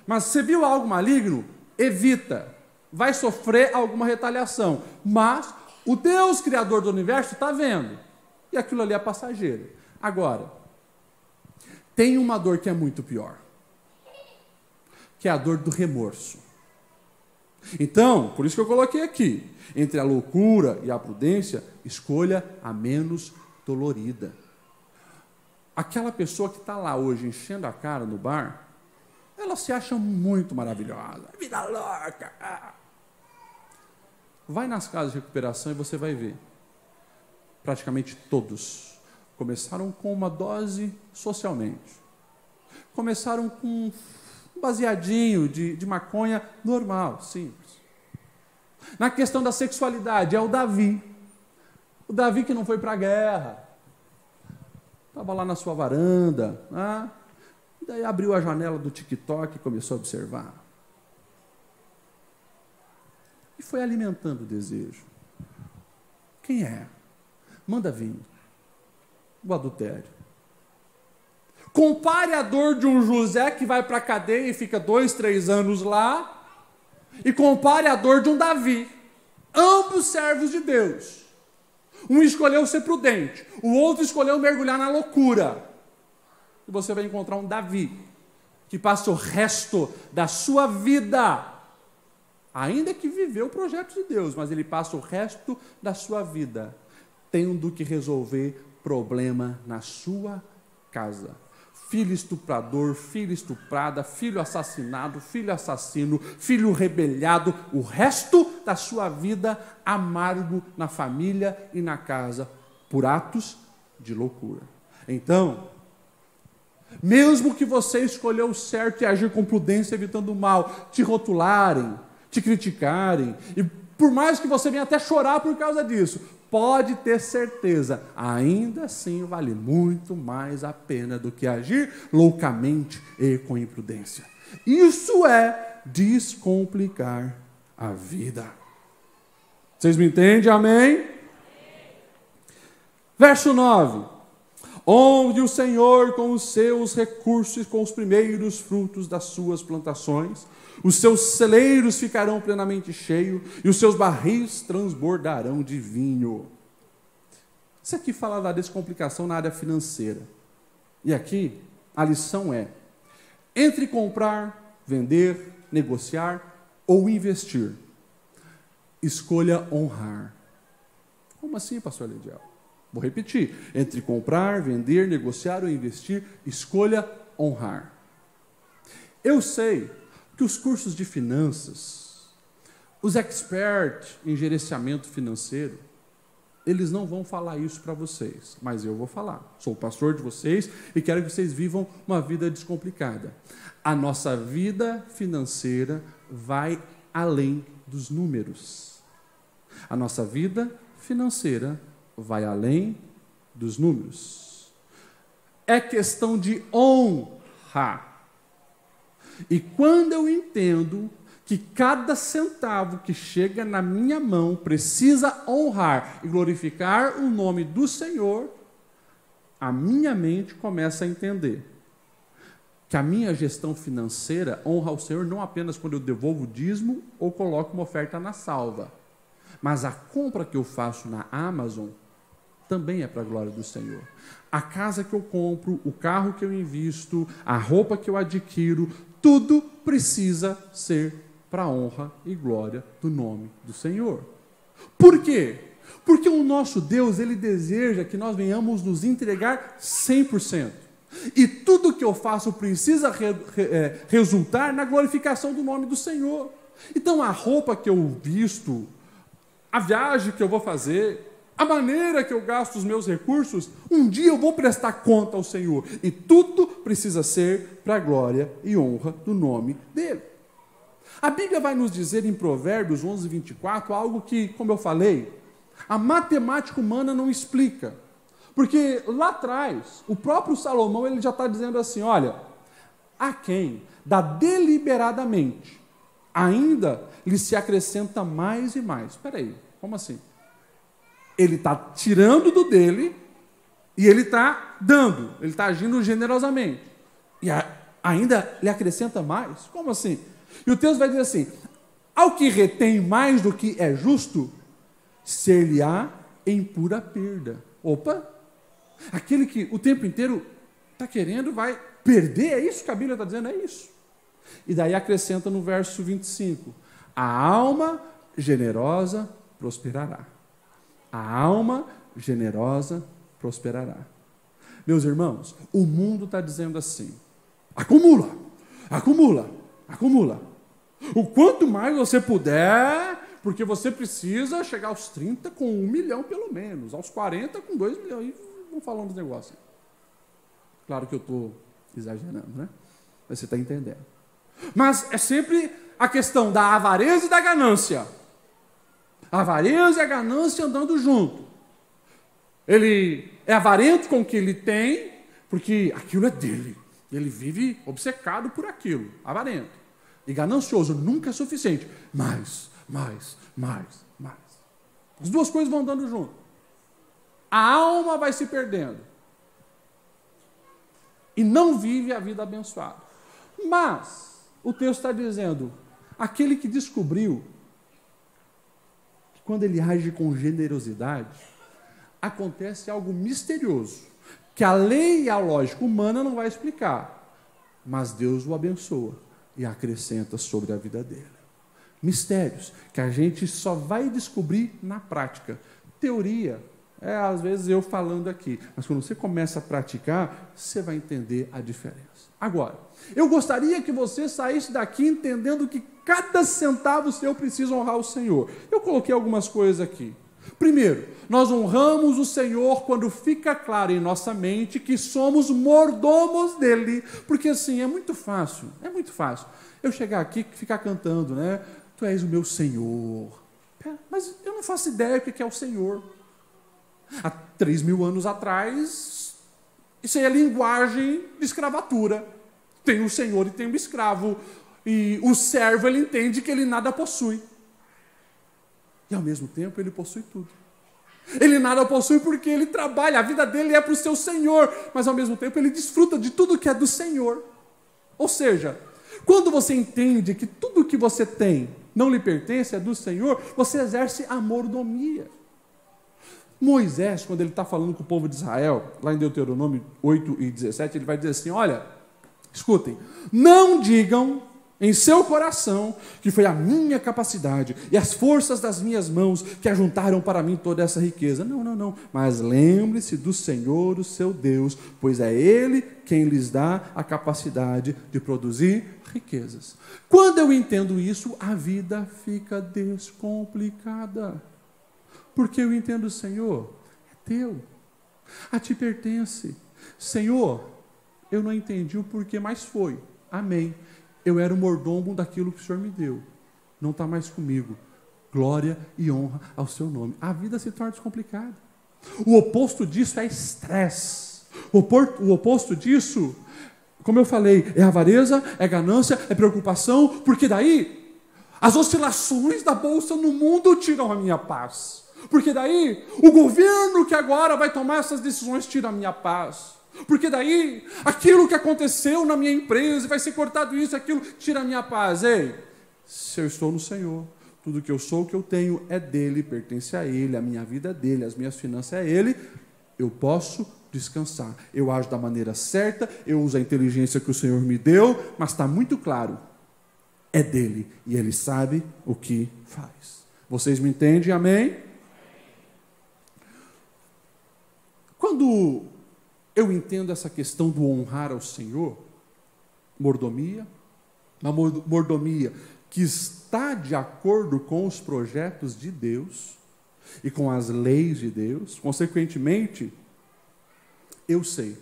Mas se você viu algo maligno, evita. Vai sofrer alguma retaliação, mas o Deus Criador do universo está vendo. E aquilo ali é passageiro. Agora, tem uma dor que é muito pior. Que é a dor do remorso. Então, por isso que eu coloquei aqui. Entre a loucura e a prudência, escolha a menos dolorida. Aquela pessoa que está lá hoje enchendo a cara no bar, ela se acha muito maravilhosa. Vida louca! Vai nas casas de recuperação e você vai ver. Praticamente todos começaram com uma dose socialmente. Começaram com um baseadinho de maconha normal, simples. Na questão da sexualidade, é o Davi. O Davi que não foi para a guerra. Estava lá na sua varanda. Né? E daí abriu a janela do TikTok e começou a observar. E foi alimentando o desejo. Quem é? Manda vir. O adultério. Compare a dor de um José que vai para a cadeia e fica 2, 3 anos lá, e compare a dor de um Davi. Ambos servos de Deus. Um escolheu ser prudente, o outro escolheu mergulhar na loucura. E você vai encontrar um Davi, que passa o resto da sua vida, ainda que viveu o projeto de Deus, mas ele passa o resto da sua vida tendo que resolver problema na sua casa. Filho estuprador, filha estuprada, filho assassinado, filho assassino, filho rebelhado, o resto da sua vida amargo na família e na casa, por atos de loucura. Então, mesmo que você escolheu o certo e agir com prudência, evitando o mal, te rotularem, te criticarem, e por mais que você venha até chorar por causa disso, pode ter certeza, ainda assim vale muito mais a pena do que agir loucamente e com imprudência. Isso é descomplicar a vida. Vocês me entendem? Amém? Verso 9. Honre o Senhor com os seus recursos, com os primeiros frutos das suas plantações. Os seus celeiros ficarão plenamente cheios e os seus barris transbordarão de vinho. Isso aqui fala da descomplicação na área financeira. E aqui a lição é: entre comprar, vender, negociar ou investir, escolha honrar. Como assim, pastor Lediel? Vou repetir. Entre comprar, vender, negociar ou investir, escolha honrar. Eu sei que os cursos de finanças, os experts em gerenciamento financeiro, eles não vão falar isso para vocês, mas eu vou falar. Sou o pastor de vocês e quero que vocês vivam uma vida descomplicada. A nossa vida financeira vai além dos números. A nossa vida financeira vai além dos números. É questão de honra. E quando eu entendo que cada centavo que chega na minha mão precisa honrar e glorificar o nome do Senhor, a minha mente começa a entender que a minha gestão financeira honra ao Senhor não apenas quando eu devolvo o dízimo ou coloco uma oferta na salva, mas a compra que eu faço na Amazon também é para a glória do Senhor. A casa que eu compro, o carro que eu invisto, a roupa que eu adquiro, tudo precisa ser para a honra e glória do nome do Senhor. Por quê? Porque o nosso Deus, Ele deseja que nós venhamos nos entregar 100%. E tudo que eu faço precisa resultar na glorificação do nome do Senhor. Então a roupa que eu visto, a viagem que eu vou fazer, a maneira que eu gasto os meus recursos, um dia eu vou prestar conta ao Senhor. E tudo precisa ser para a glória e honra do nome dEle. A Bíblia vai nos dizer em Provérbios 11, 24, algo que, como eu falei, a matemática humana não explica. Porque lá atrás, o próprio Salomão ele já está dizendo assim, olha, a quem dá deliberadamente, ainda lhe se acrescenta mais e mais. Espera aí, como assim? Ele está tirando do dele e ele está dando, ele está agindo generosamente. E ainda lhe acrescenta mais? Como assim? E o texto vai dizer assim, ao que retém mais do que é justo, ser-lhe-á em pura perda. Opa! Aquele que o tempo inteiro está querendo, vai perder, é isso que a Bíblia está dizendo, é isso. E daí acrescenta no verso 25, a alma generosa prosperará. A alma generosa prosperará. Meus irmãos, o mundo está dizendo assim, acumula, acumula, acumula. O quanto mais você puder, porque você precisa chegar aos 30 com 1 milhão pelo menos, aos 40 com 2 milhões. Vamos falando dos negócios. Claro que eu estou exagerando, né? Mas você está entendendo. Mas é sempre a questão da avareza e da ganância. A avareza e a ganância andando junto. Ele é avarento com o que ele tem, porque aquilo é dele. Ele vive obcecado por aquilo, avarento. E ganancioso nunca é suficiente. Mais. As duas coisas vão andando junto. A alma vai se perdendo. E não vive a vida abençoada. Mas, o texto está dizendo, aquele que descobriu que quando ele age com generosidade, acontece algo misterioso, que a lei e a lógica humana não vai explicar, mas Deus o abençoa e acrescenta sobre a vida dele. Mistérios que a gente só vai descobrir na prática. Teoria é às vezes eu falando aqui, mas quando você começa a praticar, você vai entender a diferença. Agora, eu gostaria que você saísse daqui entendendo que cada centavo seu precisa honrar o Senhor. Eu coloquei algumas coisas aqui. Primeiro, nós honramos o Senhor quando fica claro em nossa mente que somos mordomos dele. Porque assim, é muito fácil eu chegar aqui e ficar cantando, né? Tu és o meu Senhor. Mas eu não faço ideia do que é o Senhor. Há 3.000 anos atrás, isso aí é linguagem de escravatura. Tem um senhor e tem um escravo. E o servo, ele entende que ele nada possui. E ao mesmo tempo, ele possui tudo. Ele nada possui porque ele trabalha, a vida dele é para o seu Senhor. Mas ao mesmo tempo, ele desfruta de tudo que é do Senhor. Ou seja, quando você entende que tudo que você tem não lhe pertence, é do Senhor, você exerce a mordomia. Moisés, quando ele está falando com o povo de Israel, lá em Deuteronômio 8 e 17, ele vai dizer assim, olha, escutem, não digam em seu coração que foi a minha capacidade e as forças das minhas mãos que ajuntaram para mim toda essa riqueza. Não, mas lembre-se do Senhor, o seu Deus, pois é Ele quem lhes dá a capacidade de produzir riquezas. Quando eu entendo isso, a vida fica descomplicada. Porque eu entendo, Senhor, é teu, a ti pertence. Senhor, eu não entendi o porquê, mas foi. Amém. Eu era o mordomo daquilo que o Senhor me deu. Não está mais comigo. Glória e honra ao seu nome. A vida se torna descomplicada. O oposto disso é estresse. O oposto disso, como eu falei, é avareza, é ganância, é preocupação, porque daí as oscilações da bolsa no mundo tiram a minha paz. Porque daí o governo que agora vai tomar essas decisões tira a minha paz. Porque daí aquilo que aconteceu na minha empresa, vai ser cortado isso, aquilo, tira a minha paz. Ei, se eu estou no Senhor, tudo que eu sou, o que eu tenho é dele, pertence a ele, a minha vida é dele, as minhas finanças é ele, eu posso descansar. Eu ajo da maneira certa, eu uso a inteligência que o Senhor me deu, mas está muito claro, é dele e ele sabe o que faz. Vocês me entendem? Amém? quando eu entendo essa questão do honrar ao Senhor, mordomia, uma mordomia que está de acordo com os projetos de Deus e com as leis de Deus, consequentemente, eu sei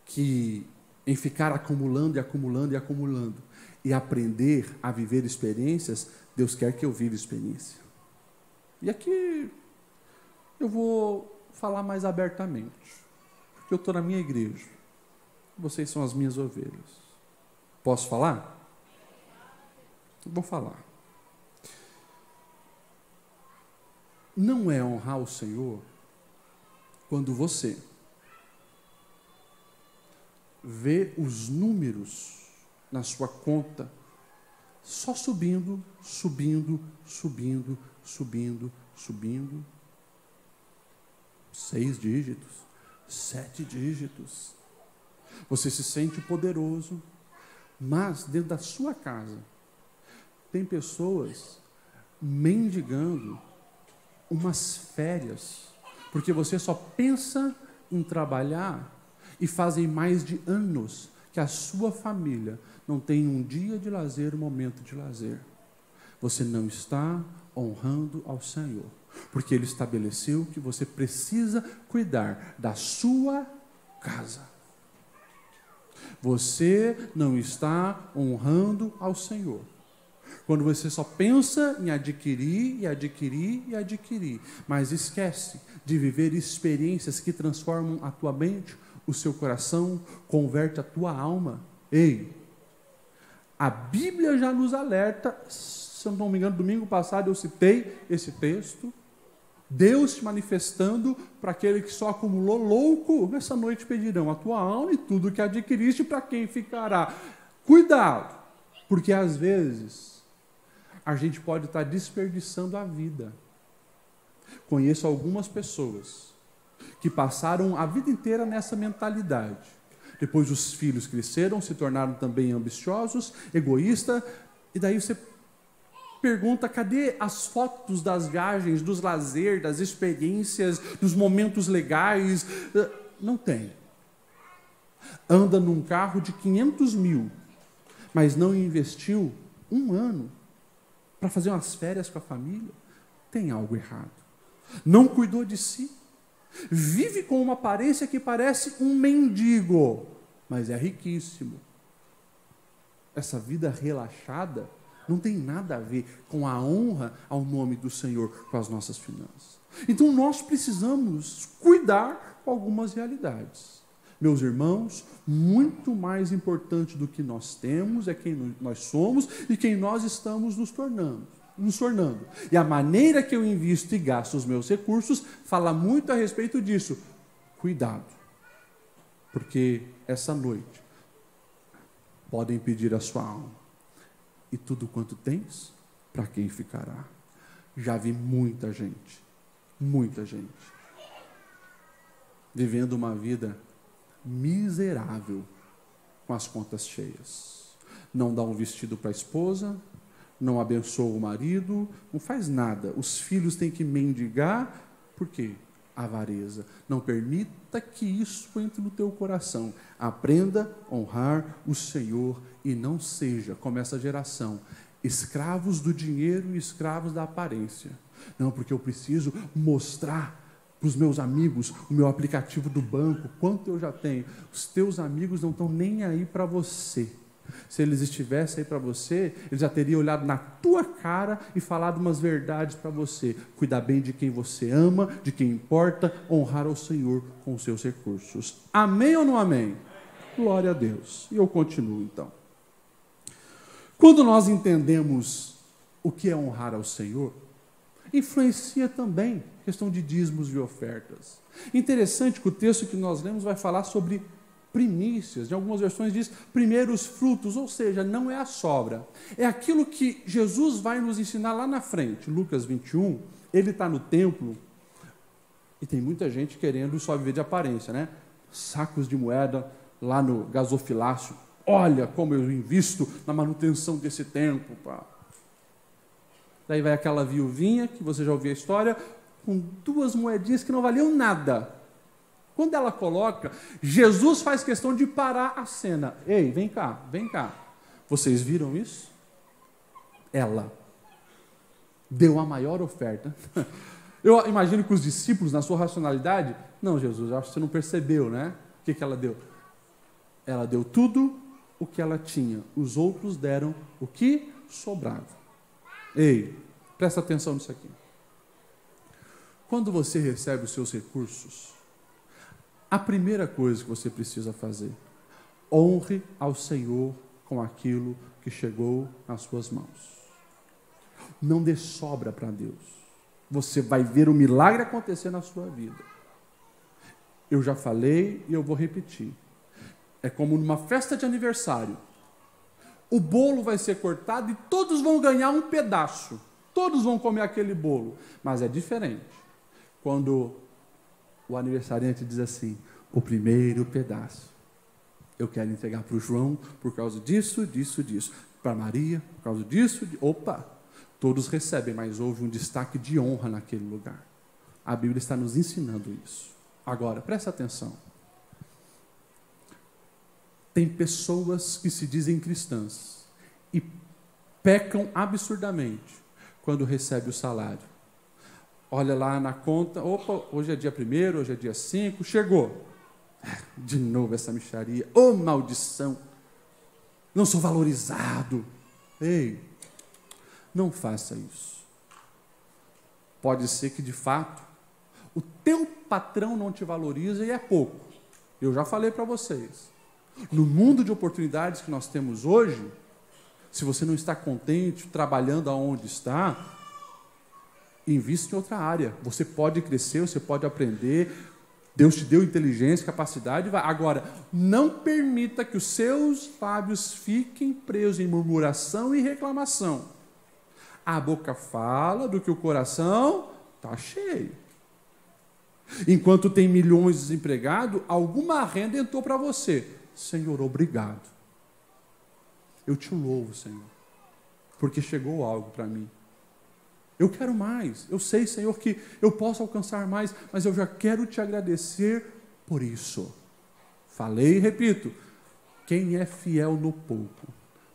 que em ficar acumulando e acumulando e acumulando e aprender a viver experiências, Deus quer que eu viva experiência. E aqui eu vou falar mais abertamente, porque eu estou na minha igreja, vocês são as minhas ovelhas. Posso falar? Eu vou falar. Não é honrar o Senhor quando você vê os números na sua conta só subindo, subindo, subindo, subindo, subindo. 6 dígitos, 7 dígitos. Você se sente poderoso, mas dentro da sua casa tem pessoas mendigando umas férias, porque você só pensa em trabalhar e fazem mais de anos que a sua família não tem um dia de lazer, um momento de lazer. Você não está honrando ao Senhor, porque Ele estabeleceu que você precisa cuidar da sua casa. Você não está honrando ao Senhor quando você só pensa em adquirir e adquirir e adquirir, mas esquece de viver experiências que transformam a tua mente, o seu coração, converte a tua alma. Ei, a Bíblia já nos alerta, se eu não me engano, domingo passado eu citei esse texto, Deus te manifestando para aquele que só acumulou louco, nessa noite pedirão a tua alma e tudo que adquiriste, para quem ficará. Cuidado, porque às vezes a gente pode estar desperdiçando a vida. Conheço algumas pessoas que passaram a vida inteira nessa mentalidade. Depois os filhos cresceram, se tornaram também ambiciosos, egoístas, e daí você pergunta, cadê as fotos das viagens, dos lazeres, das experiências, dos momentos legais? Não tem. Anda num carro de 500 mil, mas não investiu um ano para fazer umas férias com a família. Tem algo errado. Não cuidou de si. Vive com uma aparência que parece um mendigo, mas é riquíssimo. Essa vida relaxada não tem nada a ver com a honra ao nome do Senhor, com as nossas finanças. Então nós precisamos cuidar com algumas realidades. Meus irmãos, muito mais importante do que nós temos é quem nós somos e quem nós estamos nos tornando. E a maneira que eu invisto e gasto os meus recursos fala muito a respeito disso. Cuidado, porque essa noite podem pedir a sua alma. E tudo quanto tens, para quem ficará? Já vi muita gente, vivendo uma vida miserável, com as contas cheias. Não dá um vestido para a esposa, não abençoa o marido, não faz nada. Os filhos têm que mendigar, por quê? Avareza. Não permita que isso entre no teu coração. Aprenda a honrar o Senhor e não seja, como essa geração, escravos do dinheiro e escravos da aparência. Não, porque eu preciso mostrar para os meus amigos o meu aplicativo do banco, quanto eu já tenho. Os teus amigos não estão nem aí para você. Se eles estivessem aí para você, eles já teriam olhado na tua cara e falado umas verdades para você. Cuidar bem de quem você ama, de quem importa, honrar ao Senhor com os seus recursos. Amém ou não amém? Glória a Deus. E eu continuo então. Quando nós entendemos o que é honrar ao Senhor, influencia também a questão de dízimos e ofertas. Interessante que o texto que nós lemos vai falar sobre primícias. Em algumas versões diz primeiros frutos, ou seja, não é a sobra. É aquilo que Jesus vai nos ensinar lá na frente. Lucas 21, ele está no templo e tem muita gente querendo só viver de aparência, né? Sacos de moeda lá no gasofilácio. Olha como eu invisto na manutenção desse templo, pá. Daí vai aquela viuvinha, que você já ouviu a história, com 2 moedinhas que não valiam nada. Quando ela coloca, Jesus faz questão de parar a cena. Ei, vem cá, vem cá. Vocês viram isso? Ela deu a maior oferta. Eu imagino que os discípulos, na sua racionalidade, não, Jesus, acho que você não percebeu, né? O que ela deu? Ela deu tudo o que ela tinha. Os outros deram o que sobrava. Ei, presta atenção nisso aqui. Quando você recebe os seus recursos, a primeira coisa que você precisa fazer, honre ao Senhor com aquilo que chegou nas suas mãos. Não dê sobra para Deus. Você vai ver o milagre acontecer na sua vida. Eu já falei e eu vou repetir. É como numa festa de aniversário. O bolo vai ser cortado e todos vão ganhar um pedaço. Todos vão comer aquele bolo. Mas é diferente. Quando o aniversariante diz assim, o primeiro pedaço, eu quero entregar para o João por causa disso, disso, disso. Para Maria, por causa disso, opa! Todos recebem, mas houve um destaque de honra naquele lugar. A Bíblia está nos ensinando isso. Agora, presta atenção. Tem pessoas que se dizem cristãs e pecam absurdamente quando recebe o salário. Olha lá na conta, opa, hoje é dia 1º, hoje é dia 5, chegou. De novo essa mixaria, ô maldição, não sou valorizado. Ei, não faça isso. Pode ser que de fato o teu patrão não te valoriza e é pouco. Eu já falei para vocês. No mundo de oportunidades que nós temos hoje, se você não está contente trabalhando aonde está, invista em outra área. Você pode crescer, você pode aprender. Deus te deu inteligência, capacidade. Agora, não permita que os seus lábios fiquem presos em murmuração e reclamação. A boca fala do que o coração está cheio. Enquanto tem milhões de desempregados, alguma renda entrou para você. Senhor, obrigado. Eu te louvo, Senhor, porque chegou algo para mim. Eu quero mais. Eu sei, Senhor, que eu posso alcançar mais, mas eu já quero te agradecer por isso. Falei e repito, quem é fiel no pouco,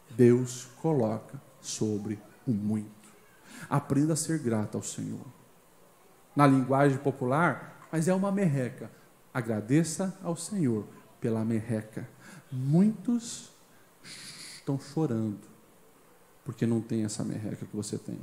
Deus coloca sobre o muito. Aprenda a ser grato ao Senhor. Na linguagem popular, mas é uma merreca. Agradeça ao Senhor pela merreca. Muitos estão chorando porque não tem essa merreca que você tem.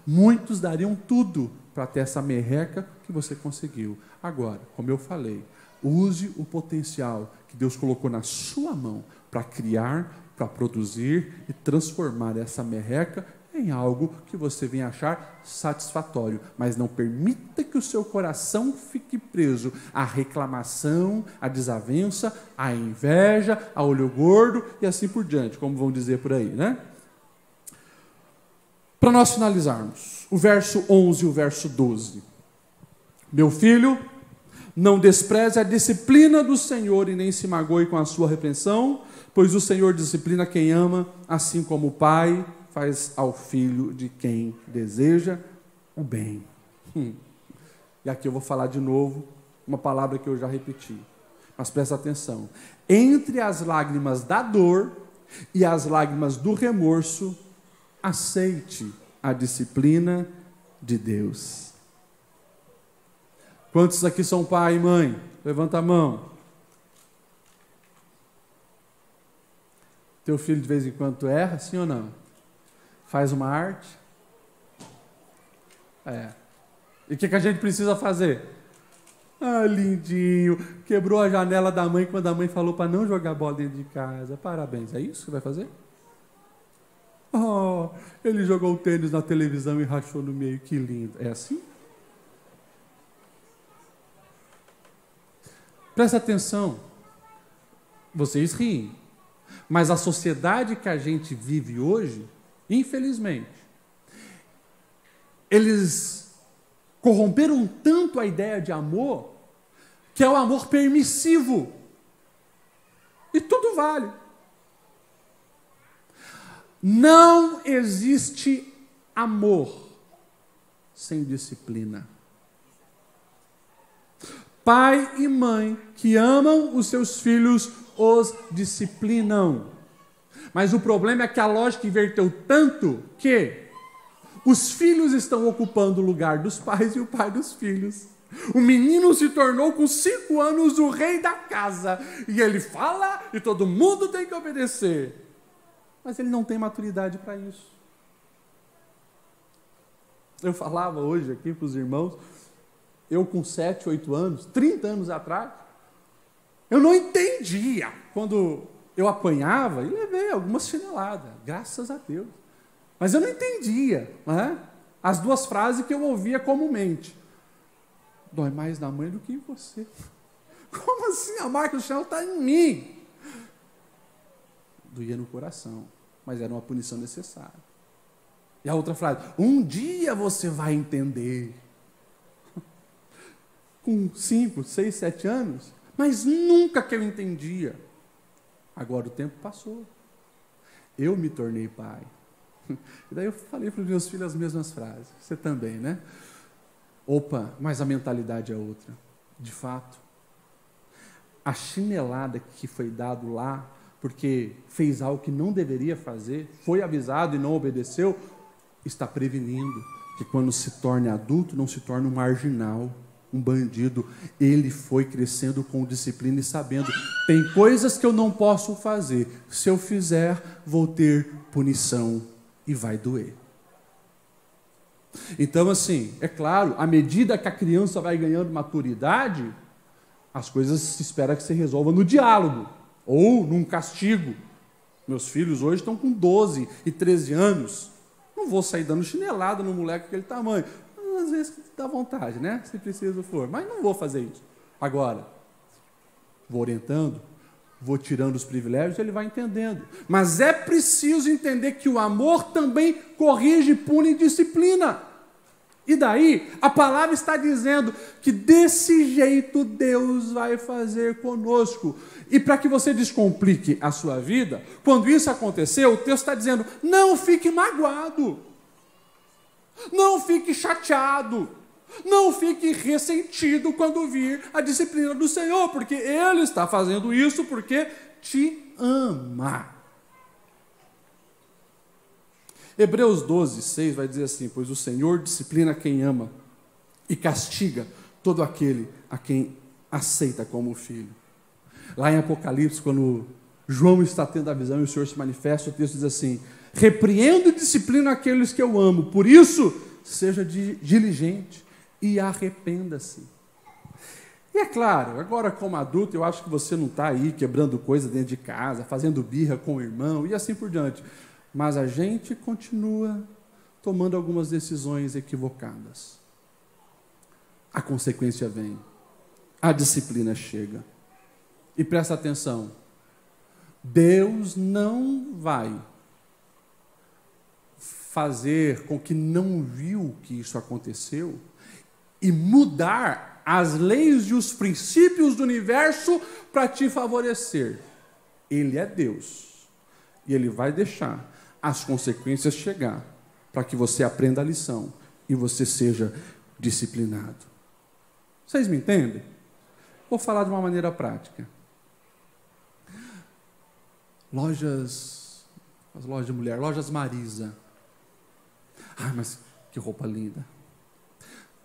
Muitos dariam tudo para ter essa merreca que você conseguiu. Agora, como eu falei, use o potencial que Deus colocou na sua mão para criar, para produzir e transformar essa merreca em algo que você venha achar satisfatório. Mas não permita que o seu coração fique preso à reclamação, à desavença, à inveja, ao olho gordo e assim por diante, como vão dizer por aí, né? Para nós finalizarmos, o verso 11 e o verso 12. Meu filho, não despreze a disciplina do Senhor e nem se magoe com a sua repreensão, pois o Senhor disciplina quem ama, assim como o pai faz ao filho de quem deseja o bem. E aqui eu vou falar de novo uma palavra que eu já repeti, mas presta atenção. Entre as lágrimas da dor e as lágrimas do remorso, aceite a disciplina de Deus. Quantos aqui são pai e mãe? Levanta a mão. Teu filho de vez em quando erra, sim ou não? Faz uma arte? E o que a gente precisa fazer? Ah, lindinho, quebrou a janela da mãe quando a mãe falou para não jogar bola dentro de casa. Parabéns, é isso que vai fazer? Oh, ele jogou o tênis na televisão e rachou no meio, que lindo. É assim? Presta atenção. Vocês riem. Mas a sociedade que a gente vive hoje, infelizmente, eles corromperam tanto a ideia de amor, que é o amor permissivo. E tudo vale. Não existe amor sem disciplina. Pai e mãe que amam os seus filhos os disciplinam. Mas o problema é que a lógica inverteu tanto que os filhos estão ocupando o lugar dos pais e o pai dos filhos. O menino se tornou com 5 anos o rei da casa. E ele fala e todo mundo tem que obedecer. Mas ele não tem maturidade para isso. Eu falava hoje aqui para os irmãos, eu com 7, 8 anos, 30 anos atrás, eu não entendia quando eu apanhava e levei algumas chineladas, graças a Deus. Mas eu não entendia, né, as 2 frases que eu ouvia comumente. Dói mais na mãe do que em você. Como assim? A marca do chinelo está em mim. Doía no coração, mas era uma punição necessária. E a outra frase, um dia você vai entender. Com 5, 6, 7 anos, mas nunca que eu entendia. Agora o tempo passou. Eu me tornei pai. E daí eu falei para os meus filhos as mesmas frases. Você também, né? Opa, mas a mentalidade é outra. De fato, a chinelada que foi dado lá, porque fez algo que não deveria fazer, foi avisado e não obedeceu, está prevenindo que quando se torne adulto, não se torne um marginal, um bandido. Ele foi crescendo com disciplina e sabendo, tem coisas que eu não posso fazer. Se eu fizer, vou ter punição e vai doer. Então, assim, é claro, à medida que a criança vai ganhando maturidade, as coisas se espera que se resolvam no diálogo ou num castigo. Meus filhos hoje estão com 12 e 13 anos. Não vou sair dando chinelada no moleque daquele tamanho. Às vezes dá vontade, né? Se preciso for. Mas não vou fazer isso. Agora, vou orientando, vou tirando os privilégios, ele vai entendendo. Mas é preciso entender que o amor também corrige, pune e disciplina. E daí, a palavra está dizendo que desse jeito Deus vai fazer conosco. E para que você descomplique a sua vida, quando isso acontecer, o texto está dizendo, não fique magoado, não fique chateado, não fique ressentido quando vir a disciplina do Senhor, porque Ele está fazendo isso porque te ama. Hebreus 12, 6 vai dizer assim, pois o Senhor disciplina quem ama e castiga todo aquele a quem aceita como filho. Lá em Apocalipse, quando João está tendo a visão e o Senhor se manifesta, o texto diz assim, repreendo e disciplino aqueles que eu amo, por isso seja diligente e arrependa-se. E é claro, agora como adulto, eu acho que você não está aí quebrando coisa dentro de casa, fazendo birra com o irmão e assim por diante. Mas a gente continua tomando algumas decisões equivocadas. A consequência vem. A disciplina chega. E presta atenção. Deus não vai fazer com que não viu que isso aconteceu e mudar as leis e os princípios do universo para te favorecer. Ele é Deus. E Ele vai deixar as consequências chegar para que você aprenda a lição e você seja disciplinado. Vocês me entendem? Vou falar de uma maneira prática. As lojas de mulher, lojas Marisa. Ai, mas que roupa linda.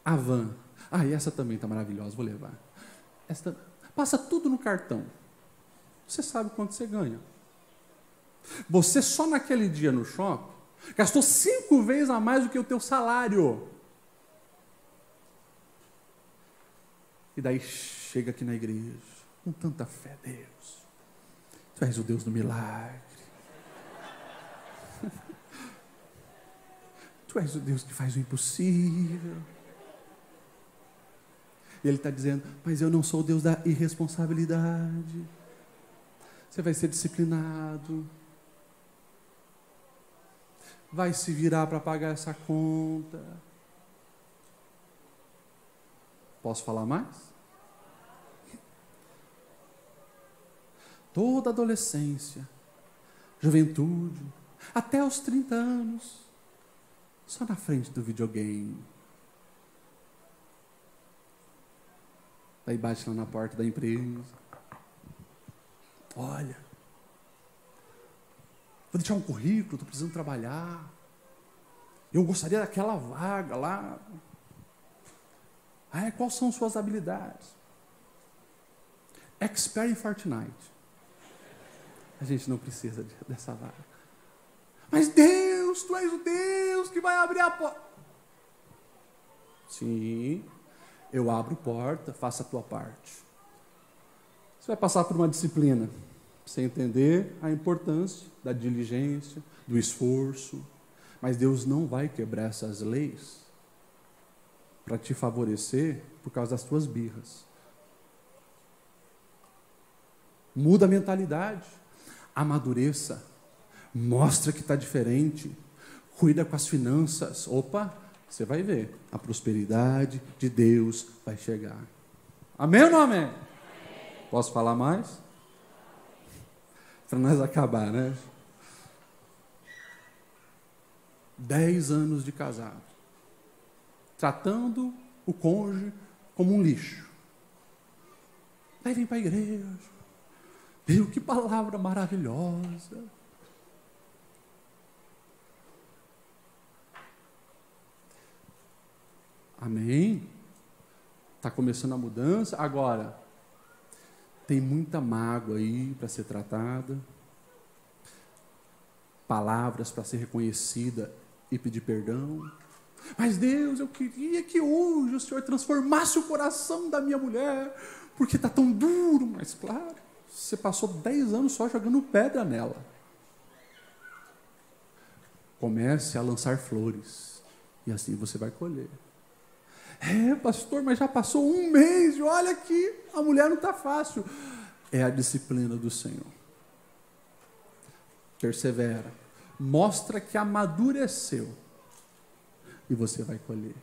Havan. Ai, essa também está maravilhosa, vou levar. Essa, passa tudo no cartão. Você sabe quanto você ganha. Você só naquele dia no shopping gastou 5 vezes a mais do que o teu salário. E daí chega aqui na igreja, com tanta fé, Deus. Tu és o Deus do milagre. Tu és o Deus que faz o impossível. E Ele está dizendo, mas eu não sou o Deus da irresponsabilidade. Você vai ser disciplinado. Vai se virar para pagar essa conta. Posso falar mais? Toda adolescência, juventude, até os 30 anos, só na frente do videogame. Daí bate lá na porta da empresa. Olha, vou deixar um currículo, estou precisando trabalhar. Eu gostaria daquela vaga lá. Quais são suas habilidades? Expert em Fortnite. A gente não precisa dessa vaga. Mas Deus, tu és o Deus que vai abrir a porta. Sim, eu abro porta, faça a tua parte. Você vai passar por uma disciplina, pra você entender a importância da diligência, do esforço. Mas Deus não vai quebrar essas leis para te favorecer por causa das tuas birras. Muda a mentalidade, amadureça, mostra que está diferente, cuida com as finanças. Opa, você vai ver, a prosperidade de Deus vai chegar. Amém ou não amém? Amém. Posso falar mais? Para nós acabar, né? 10 anos de casado, tratando o cônjuge como um lixo. Daí vem para a igreja. Meu, que palavra maravilhosa. Amém? Está começando a mudança. Agora, tem muita mágoa aí para ser tratada. Palavras para ser reconhecida e pedir perdão. Mas Deus, eu queria que hoje o Senhor transformasse o coração da minha mulher, porque está tão duro. Mas claro, você passou 10 anos só jogando pedra nela. Comece a lançar flores, e assim você vai colher. Pastor, mas já passou um mês, e olha aqui, a mulher não está fácil. É a disciplina do Senhor. Persevera, mostra que amadureceu, e você vai colher.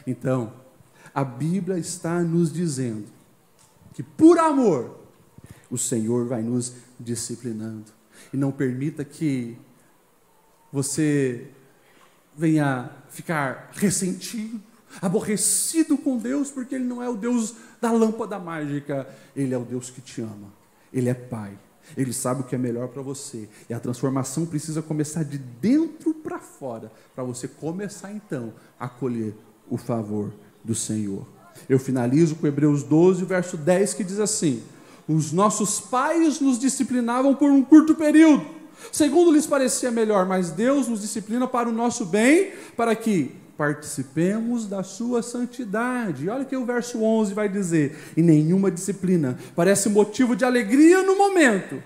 Então, a Bíblia está nos dizendo que por amor, o Senhor vai nos disciplinando. E não permita que você venha ficar ressentido, aborrecido com Deus, porque Ele não é o Deus da lâmpada mágica. Ele é o Deus que te ama. Ele é Pai. Ele sabe o que é melhor para você. E a transformação precisa começar de dentro para fora, para você começar então a colher o favor do Senhor. Eu finalizo com Hebreus 12, verso 10, que diz assim: os nossos pais nos disciplinavam por um curto período, segundo lhes parecia melhor, mas Deus nos disciplina para o nosso bem, para que participemos da sua santidade. E olha que o verso 11 vai dizer: e nenhuma disciplina parece motivo de alegria no momento,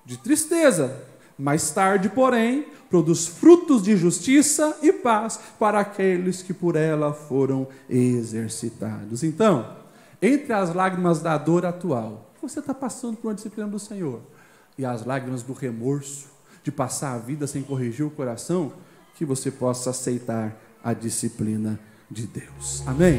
de tristeza. Mais tarde, porém, produz frutos de justiça e paz para aqueles que por ela foram exercitados. Então, entre as lágrimas da dor atual, você está passando por uma disciplina do Senhor, e as lágrimas do remorso, de passar a vida sem corrigir o coração, que você possa aceitar a disciplina de Deus. Amém?